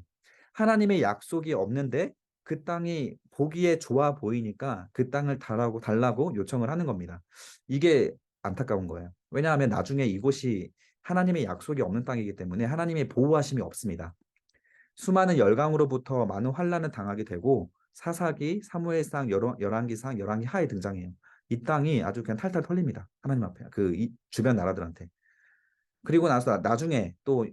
하나님의 약속이 없는데 그 땅이 보기에 좋아 보이니까 그 땅을 달라고 요청을 하는 겁니다. 이게 안타까운 거예요. 왜냐하면 나중에 이곳이 하나님의 약속이 없는 땅이기 때문에 하나님의 보호하심이 없습니다. 수많은 열강으로부터 많은 환란을 당하게 되고 사사기, 사무엘상, 열왕기상, 열왕기 하에 등장해요. 이 땅이 아주 그냥 탈탈 털립니다. 하나님 앞에 이 주변 나라들한테. 그리고 나서 나중에 또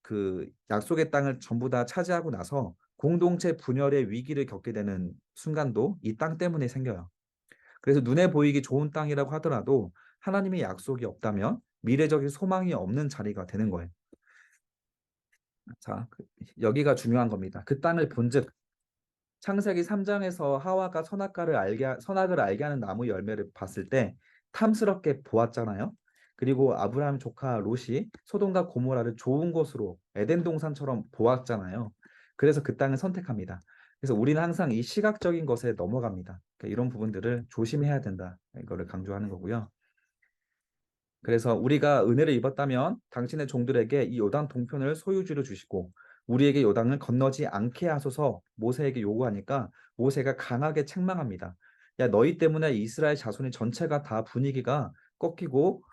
그 약속의 땅을 전부 다 차지하고 나서 공동체 분열의 위기를 겪게 되는 순간도 이 땅 때문에 생겨요. 그래서 눈에 보이기 좋은 땅이라고 하더라도 하나님의 약속이 없다면 미래적인 소망이 없는 자리가 되는 거예요. 자, 여기가 중요한 겁니다. 그 땅을 본즉 창세기 3장에서 하와가 선악을 알게 하는 나무 열매를 봤을 때 탐스럽게 보았잖아요. 그리고 아브라함 조카 롯이 소돔과 고모라를 좋은 곳으로 에덴 동산처럼 보았잖아요. 그래서 그 땅을 선택합니다. 그래서 우리는 항상 이 시각적인 것에 넘어갑니다. 그러니까 이런 부분들을 조심해야 된다. 이거를 강조하는 거고요. 그래서 우리가 은혜를 입었다면 당신의 종들에게 이 요단 동편을 소유주로 주시고 우리에게 요단을 건너지 않게 하소서 모세에게 요구하니까 모세가 강하게 책망합니다. 야, 너희 때문에 이스라엘 자손이 전체가 다 분위기가 꺾이고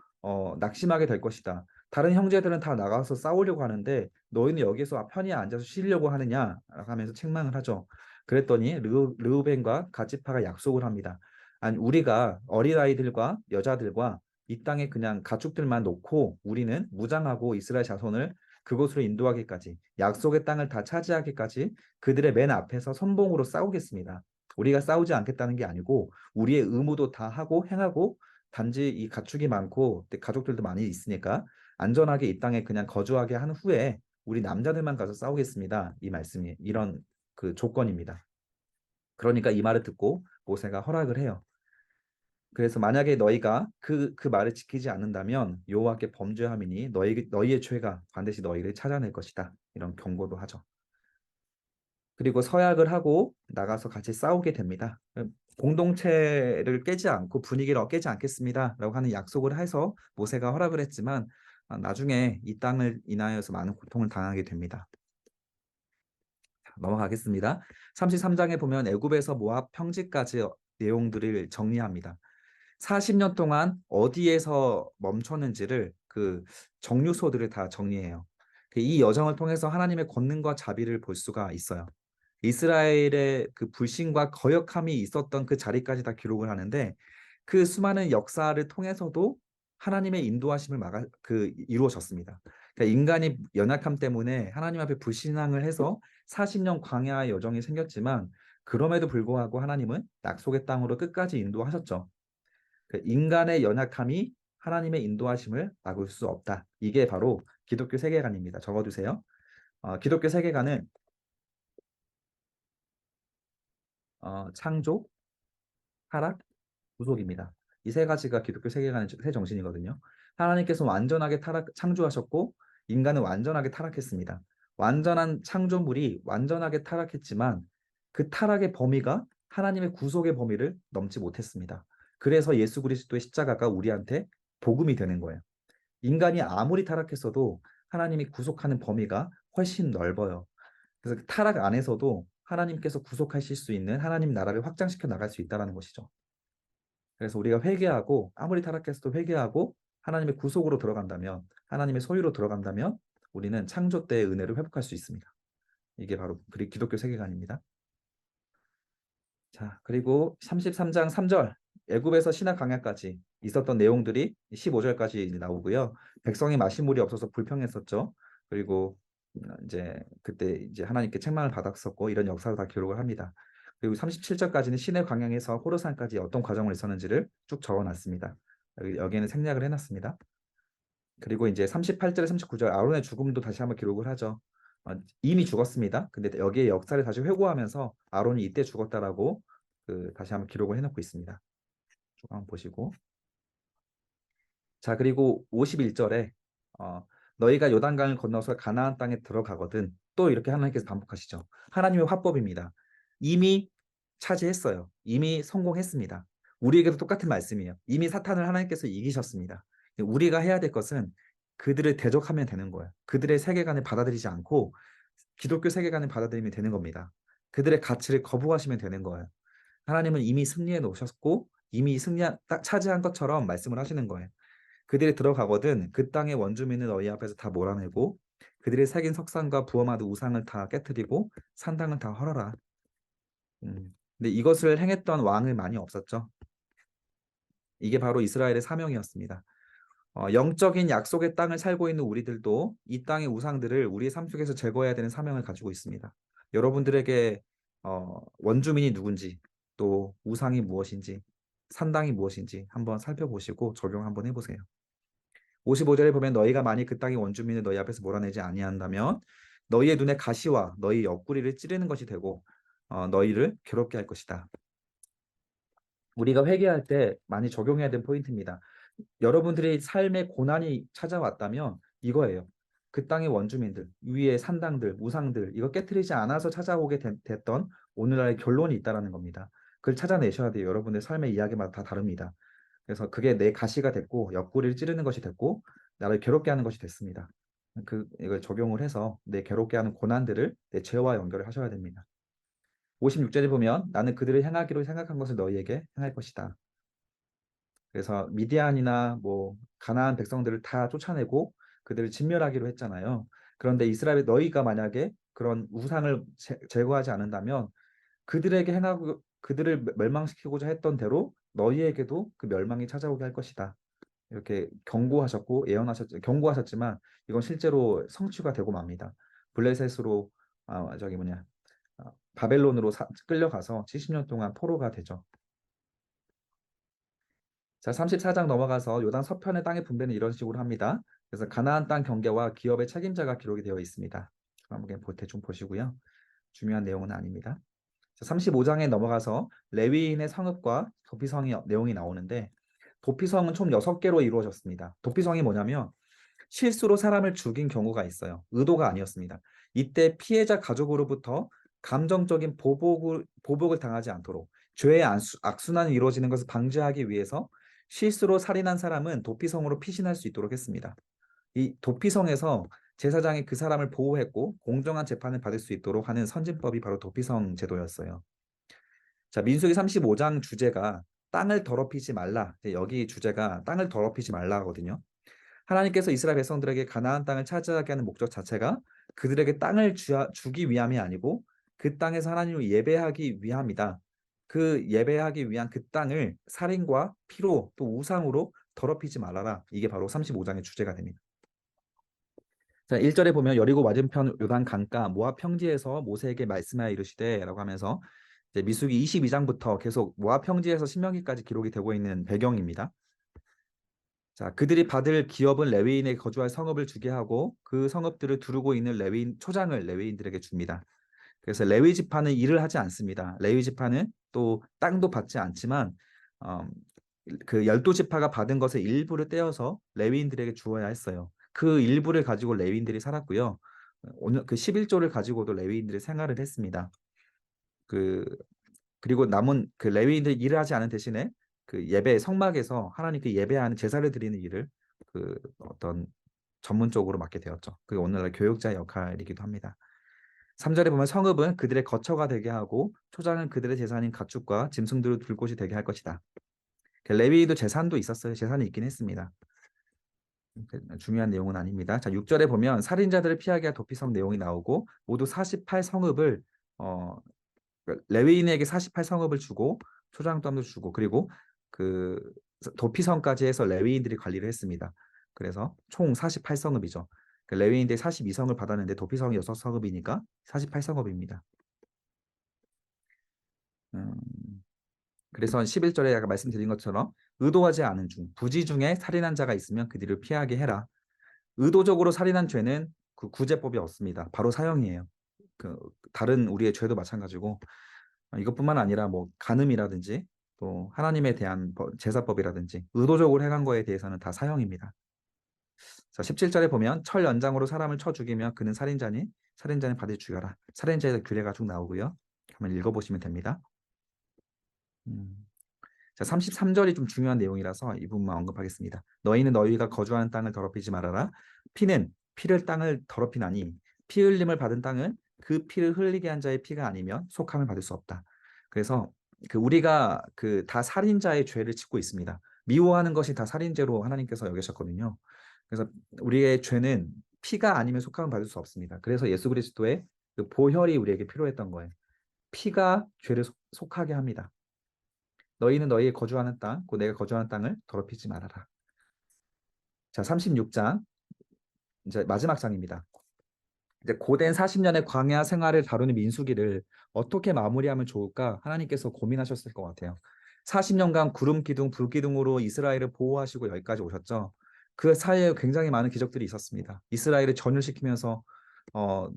낙심하게 될 것이다. 다른 형제들은 다 나가서 싸우려고 하는데 너희는 여기서 편히 앉아서 쉬려고 하느냐 하면서 책망을 하죠. 그랬더니 르우벤과 갓지파가 약속을 합니다. 아니, 우리가 어린아이들과 여자들과 이 땅에 그냥 가축들만 놓고 우리는 무장하고 이스라엘 자손을 그곳으로 인도하기까지 약속의 땅을 다 차지하기까지 그들의 맨 앞에서 선봉으로 싸우겠습니다. 우리가 싸우지 않겠다는 게 아니고 우리의 의무도 다 하고 행하고 단지 이 가축이 많고 가족들도 많이 있으니까 안전하게 이 땅에 그냥 거주하게 한 후에 우리 남자들만 가서 싸우겠습니다. 이 말씀이 이런 그 조건입니다. 그러니까 이 말을 듣고 모세가 허락을 해요. 그래서 만약에 너희가 그 말을 지키지 않는다면 여호와께 범죄함이니 너희의 죄가 반드시 너희를 찾아낼 것이다. 이런 경고도 하죠. 그리고 서약을 하고 나가서 같이 싸우게 됩니다. 공동체를 깨지 않고 분위기를 깨지 않겠습니다라고 하는 약속을 해서 모세가 허락을 했지만 나중에 이 땅을 인하여서 많은 고통을 당하게 됩니다. 넘어가겠습니다. 33장에 보면 애굽에서 모압 평지까지 내용들을 정리합니다. 40년 동안 어디에서 멈췄는지를 그 정류소들을 다 정리해요. 이 여정을 통해서 하나님의 권능과 자비를 볼 수가 있어요. 이스라엘의 그 불신과 거역함이 있었던 그 자리까지 다 기록을 하는데 그 수많은 역사를 통해서도 하나님의 인도하심을 이루어졌습니다. 그러니까 인간이 연약함 때문에 하나님 앞에 불신앙을 해서 40년 광야의 여정이 생겼지만 그럼에도 불구하고 하나님은 약속의 땅으로 끝까지 인도하셨죠. 인간의 연약함이 하나님의 인도하심을 막을 수 없다. 이게 바로 기독교 세계관입니다. 적어두세요. 기독교 세계관은 창조, 타락, 구속입니다. 이 세 가지가 기독교 세계관의 새 정신이거든요. 하나님께서 완전하게 창조하셨고 인간은 완전하게 타락했습니다. 완전한 창조물이 완전하게 타락했지만 그 타락의 범위가 하나님의 구속의 범위를 넘지 못했습니다. 그래서 예수 그리스도의 십자가가 우리한테 복음이 되는 거예요. 인간이 아무리 타락했어도 하나님이 구속하는 범위가 훨씬 넓어요. 그래서 타락 안에서도 하나님께서 구속하실 수 있는 하나님 나라를 확장시켜 나갈 수 있다는 것이죠. 그래서 우리가 회개하고 아무리 타락했어도 회개하고 하나님의 구속으로 들어간다면 하나님의 소유로 들어간다면 우리는 창조 때의 은혜를 회복할 수 있습니다. 이게 바로 기독교 세계관입니다. 자, 그리고 33장 3절 애굽에서 신화 강야까지 있었던 내용들이 15절까지 나오고요. 백성이 마실 물이 없어서 불평했었죠. 그리고 이제 그때 이제 하나님께 책망을 받았었고 이런 역사를 다 기록을 합니다. 그리고 37절까지는 시내 광야에서 호르산까지 어떤 과정을 있었는지를 쭉 적어놨습니다. 여기에는 생략을 해놨습니다. 그리고 이제 38절에 39절 아론의 죽음도 다시 한번 기록을 하죠. 이미 죽었습니다. 근데 여기에 역사를 다시 회고하면서 아론이 이때 죽었다라고 다시 한번 기록을 해놓고 있습니다. 쭉 한번 보시고. 자, 그리고 51절에 너희가 요단강을 건너서 가나안 땅에 들어가거든. 또 이렇게 하나님께서 반복하시죠. 하나님의 화법입니다. 이미 차지했어요. 이미 성공했습니다. 우리에게도 똑같은 말씀이에요. 이미 사탄을 하나님께서 이기셨습니다. 우리가 해야 될 것은 그들을 대적하면 되는 거예요. 그들의 세계관을 받아들이지 않고 기독교 세계관을 받아들이면 되는 겁니다. 그들의 가치를 거부하시면 되는 거예요. 하나님은 이미 승리해 놓으셨고 이미 차지한 것처럼 말씀을 하시는 거예요. 그들이 들어가거든 그 땅의 원주민을 너희 앞에서 다 몰아내고 그들이 새긴 석상과 부엄하던 우상을 다 깨뜨리고 산당을 다 헐어라. 근데 이것을 행했던 왕은 많이 없었죠. 이게 바로 이스라엘의 사명이었습니다. 영적인 약속의 땅을 살고 있는 우리들도 이 땅의 우상들을 우리의 삶 속에서 제거해야 되는 사명을 가지고 있습니다. 여러분들에게 원주민이 누군지 또 우상이 무엇인지 산당이 무엇인지 한번 살펴보시고 적용 한번 해보세요. 55절에 보면 너희가 만일 그 땅의 원주민을 너희 앞에서 몰아내지 아니한다면 너희의 눈에 가시와 너희 옆구리를 찌르는 것이 되고 너희를 괴롭게 할 것이다. 우리가 회개할 때 많이 적용해야 되는 포인트입니다. 여러분들의 삶의 고난이 찾아왔다면 이거예요. 그 땅의 원주민들, 위의 산당들, 우상들 이거 깨트리지 않아서 찾아오게 됐던 오늘날의 결론이 있다는 겁니다. 그걸 찾아내셔야 돼요. 여러분의 삶의 이야기마다 다 다릅니다. 그래서 그게 내 가시가 됐고 옆구리를 찌르는 것이 됐고 나를 괴롭게 하는 것이 됐습니다. 이걸 적용을 해서 내 괴롭게 하는 고난들을 내 죄와 연결을 하셔야 됩니다. 56절에 보면 나는 그들을 향하기로 생각한 것을 너희에게 행할 것이다. 그래서 미디안이나 뭐 가나안 백성들을 다 쫓아내고 그들을 진멸하기로 했잖아요. 그런데 이스라엘 너희가 만약에 그런 우상을 제거하지 않는다면 그들에게 행하고 그들을 멸망시키고자 했던 대로 너희에게도 그 멸망이 찾아오게 할 것이다. 이렇게 경고하셨고 경고하셨지만 이건 실제로 성취가 되고 맙니다. 블레셋으로 바벨론으로 끌려가서 70년 동안 포로가 되죠. 자, 34장 넘어가서 요단 서편의 땅의 분배는 이런 식으로 합니다. 그래서 가나안 땅 경계와 기업의 책임자가 기록이 되어 있습니다. 한번 대충 보시고요. 중요한 내용은 아닙니다. 자, 35장에 넘어가서 레위인의 성읍과 도피성의 내용이 나오는데 도피성은 총 6개로 이루어졌습니다. 도피성이 뭐냐면 실수로 사람을 죽인 경우가 있어요. 의도가 아니었습니다. 이때 피해자 가족으로부터 감정적인 보복을 당하지 않도록 죄의 악순환이 이루어지는 것을 방지하기 위해서 실수로 살인한 사람은 도피성으로 피신할 수 있도록 했습니다. 이 도피성에서 제사장이 그 사람을 보호했고 공정한 재판을 받을 수 있도록 하는 선진법이 바로 도피성 제도였어요. 자, 민수기 35장 주제가 땅을 더럽히지 말라. 여기 주제가 땅을 더럽히지 말라거든요. 하나님께서 이스라엘 백성들에게 가나안 땅을 차지하게 하는 목적 자체가 그들에게 땅을 주기 위함이 아니고 그 땅에서 하나님을 예배하기 위함이다. 그 예배하기 위한 그 땅을 살인과 피로 또 우상으로 더럽히지 말아라. 이게 바로 35장의 주제가 됩니다. 자, 1절에 보면 여리고 맞은편 요단 강가 모압 평지에서 모세에게 말씀하여 이르시되라고 하면서 이제 민수기 22장부터 계속 모압 평지에서 신명기까지 기록이 되고 있는 배경입니다. 자, 그들이 받을 기업은 레위인에게 거주할 성읍을 주게 하고 그 성읍들을 두르고 있는 초장을 레위인들에게 줍니다. 그래서 레위 지파는 일을 하지 않습니다. 레위 지파는 또 땅도 받지 않지만 어, 그 12지파가 받은 것의 일부를 떼어서 레위인들에게 주어야 했어요. 그 일부를 가지고 레위인들이 살았고요. 오늘 그 11조를 가지고도 레위인들이 생활을 했습니다. 그 그리고 남은 그 레위인들이 일을 하지 않은 대신에 그 예배 성막에서 하나님께 예배하는 제사를 드리는 일을 그 어떤 전문적으로 맡게 되었죠. 그게 오늘날 교육자의 역할이기도 합니다. 3절에 보면 성읍은 그들의 거처가 되게 하고 초장은 그들의 재산인 가축과 짐승들을 둘 곳이 되게 할 것이다. 레위도 재산도 있었어요. 재산이 있긴 했습니다. 중요한 내용은 아닙니다. 자, 6절에 보면 살인자들을 피하게 할 도피성 내용이 나오고 모두 48성읍을 레위인에게 48성읍을 주고 초장감도 주고 그리고 그 도피성까지 해서 레위인들이 관리를 했습니다. 그래서 총 48성읍이죠. 레위인들이 42성을 받았는데 도피성이 6성읍이니까 48성읍입니다. 그래서 11절에 아까 말씀드린 것처럼 의도하지 않은 중 부지 중에 살인한 자가 있으면 그들을 피하게 해라. 의도적으로 살인한 죄는 그 구제법이 없습니다. 바로 사형이에요. 그 다른 우리의 죄도 마찬가지고 이것뿐만 아니라 뭐 간음이라든지 또 하나님에 대한 제사법이라든지 의도적으로 행한 거에 대해서는 다 사형입니다. 자, 17절에 보면 철 연장으로 사람을 쳐 죽이면 그는 살인자니 살인자는 받을 죽여라. 살인자에 대한 규례가 쭉 나오고요. 한번 읽어보시면 됩니다. 자, 33절이 좀 중요한 내용이라서 이 부분만 언급하겠습니다. 너희는 너희가 거주하는 땅을 더럽히지 말아라. 피는 피를 땅을 더럽히나니 피 흘림을 받은 땅은 그 피를 흘리게 한 자의 피가 아니면 속함을 받을 수 없다. 그래서 그 우리가 그 다 살인자의 죄를 짓고 있습니다. 미워하는 것이 다 살인죄로 하나님께서 여기셨거든요. 그래서 우리의 죄는 피가 아니면 속함을 받을 수 없습니다. 그래서 예수 그리스도의 그 보혈이 우리에게 필요했던 거예요. 피가 죄를 속하게 합니다. 너희는 너희의 거주하는 땅, 곧 내가 거주하는 땅을 더럽히지 말아라. 자, 36장 이제 마지막 장입니다. 이제 고된 40년의 광야 생활을 다루는 민수기를 어떻게 마무리하면 좋을까 하나님께서 고민하셨을 것 같아요. 40년간 구름 기둥, 불 기둥으로 이스라엘을 보호하시고 여기까지 오셨죠. 그 사이에 굉장히 많은 기적들이 있었습니다. 이스라엘을 전율시키면서 어,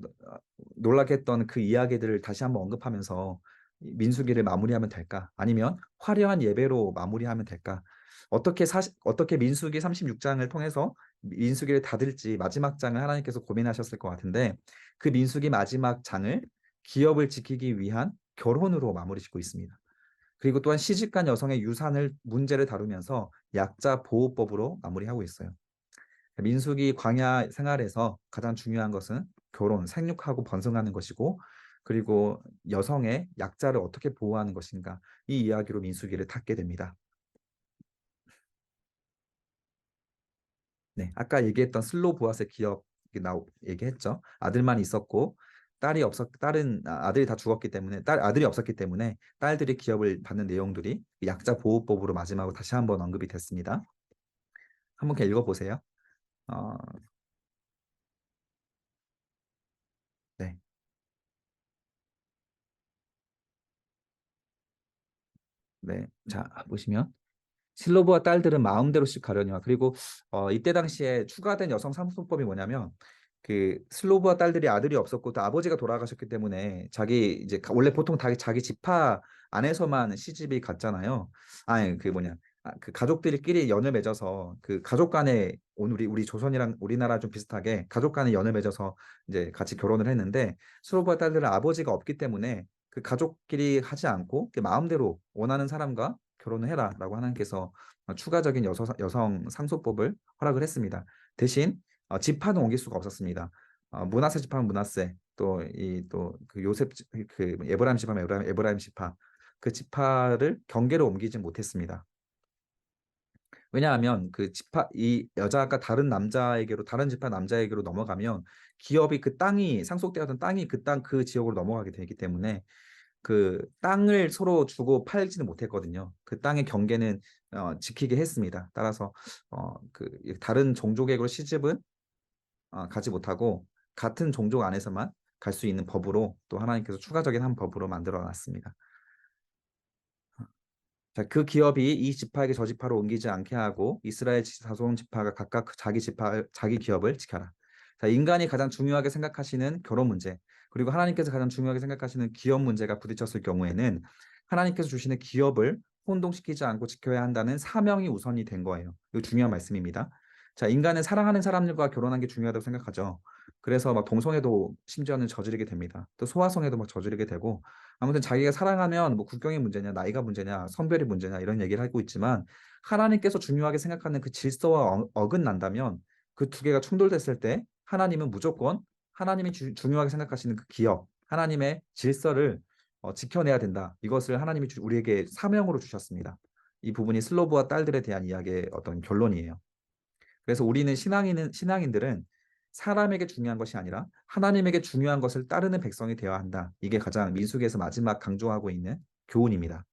놀라게 했던 그 이야기들을 다시 한번 언급하면서 민수기를 마무리하면 될까? 아니면 화려한 예배로 마무리하면 될까? 어떻게 민수기 36장을 통해서 민수기를 닫을지 마지막 장을 하나님께서 고민하셨을 것 같은데 그 민수기 마지막 장을 기업을 지키기 위한 결혼으로 마무리 짓고 있습니다. 그리고 또한 시집간 여성의 유산을 문제를 다루면서 약자 보호법으로 마무리하고 있어요. 민수기 광야 생활에서 가장 중요한 것은 결혼, 생육하고 번성하는 것이고 그리고 여성의 약자를 어떻게 보호하는 것인가 이 이야기로 민수기를 닫게 됩니다. 네, 아까 얘기했던 슬로보아스의 기업 얘기했죠. 아들만 있었고 아들이 다 죽었기 때문에 아들이 없었기 때문에 딸들이 기업을 받는 내용들이 약자 보호법으로 마지막으로 다시 한번 언급이 됐습니다. 한번 그냥 읽어보세요. 어, 네, 네. 자, 보시면 실로보와 딸들은 마음대로씩 가려니와 그리고 이때 당시에 추가된 여성 상속법이 뭐냐면 그 슬로보와 딸들이 아들이 없었고 또 아버지가 돌아가셨기 때문에 자기 이제 원래 보통 다 자기 지파 안에서만 시집이 갔잖아요. 아니 그 뭐냐 그 가족들끼리 연을 맺어서 그 가족 간에 우리 조선이랑 우리나라 좀 비슷하게 가족 간에 연을 맺어서 이제 같이 결혼을 했는데 슬로보와 딸들은 아버지가 없기 때문에 그 가족끼리 하지 않고 마음대로 원하는 사람과 결혼을 해라라고 하나님께서 추가적인 여성 상속법을 허락을 했습니다. 대신 지파는 옮길 수가 없었습니다. 므낫세 지파는 므낫세 또그 요셉 그 에브라임 지파는 에브라임 지파 그 지파를 경계로 옮기지 못했습니다. 왜냐하면 그 지파 이 여자가 다른 지파 남자에게로 넘어가면 기업이 그 땅이 상속되었던 땅이 그 지역으로 넘어가게 되기 때문에 그 땅을 서로 주고 팔지는 못했거든요. 그 땅의 경계는 지키게 했습니다. 따라서 그 다른 종족에게로 시집은 가지 못하고 같은 종족 안에서만 갈 수 있는 법으로 또 하나님께서 추가적인 한 법으로 만들어 놨습니다. 자, 그 기업이 이 지파에게 저 지파로 옮기지 않게 하고 이스라엘 자손 지파가 각각 자기 기업을 지켜라. 자, 인간이 가장 중요하게 생각하시는 결혼 문제, 그리고 하나님께서 가장 중요하게 생각하시는 기업 문제가 부딪혔을 경우에는 하나님께서 주시는 기업을 혼동시키지 않고 지켜야 한다는 사명이 우선이 된 거예요. 이거 중요한 말씀입니다. 자, 인간은 사랑하는 사람들과 결혼한 게 중요하다고 생각하죠. 그래서 막 동성애도 심지어는 저지르게 됩니다. 또 소아성애도 막 저지르게 되고 아무튼 자기가 사랑하면 뭐 국경이 문제냐, 나이가 문제냐, 성별이 문제냐 이런 얘기를 하고 있지만 하나님께서 중요하게 생각하는 그 질서와 어긋난다면 그 두 개가 충돌됐을 때 하나님은 무조건 하나님이 중요하게 생각하시는 그 기업, 하나님의 질서를 지켜내야 된다. 이것을 하나님이 우리에게 사명으로 주셨습니다. 이 부분이 슬로브와 딸들에 대한 이야기의 어떤 결론이에요. 그래서 우리는 신앙인들은 사람에게 중요한 것이 아니라 하나님에게 중요한 것을 따르는 백성이 되어야 한다. 이게 가장 민수기에서 마지막 강조하고 있는 교훈입니다.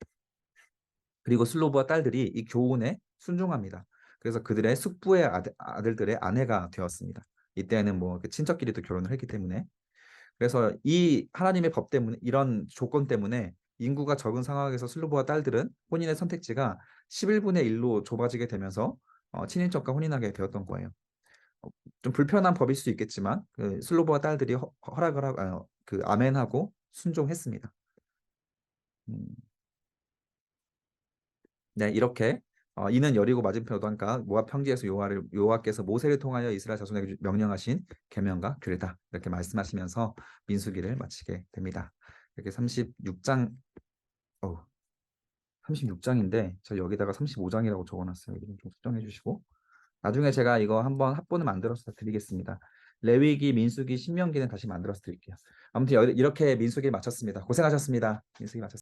그리고 슬로브와 딸들이 이 교훈에 순종합니다. 그래서 그들의 숙부의 아들들의 아내가 되었습니다. 이때는 뭐 친척끼리도 결혼을 했기 때문에 그래서 이 하나님의 법 때문에 이런 조건 때문에 인구가 적은 상황에서 슬로브와 딸들은 혼인의 선택지가 11분의 1로 좁아지게 되면서 친인척과 혼인하게 되었던 거예요. 어, 좀 불편한 법일 수 있겠지만 그 슬로브와 딸들이 허락을 하고 그 아멘하고 순종했습니다. 음, 네, 이렇게 이는 여리고 맞은편 어단가 모압 평지에서 여호와께서 모세를 통하여 이스라엘 자손에게 명령하신 계명과 규례다 이렇게 말씀하시면서 민수기를 마치게 됩니다. 이렇게 36장 36장인데 저 여기다가 35장이라고 적어놨어요. 이거 좀 수정해 주시고 나중에 제가 이거 한번 합본을 만들어서 드리겠습니다. 레위기, 민수기, 신명기는 다시 만들어서 드릴게요. 아무튼 이렇게 민수기를 마쳤습니다. 고생하셨습니다. 민수기 마쳤습니다.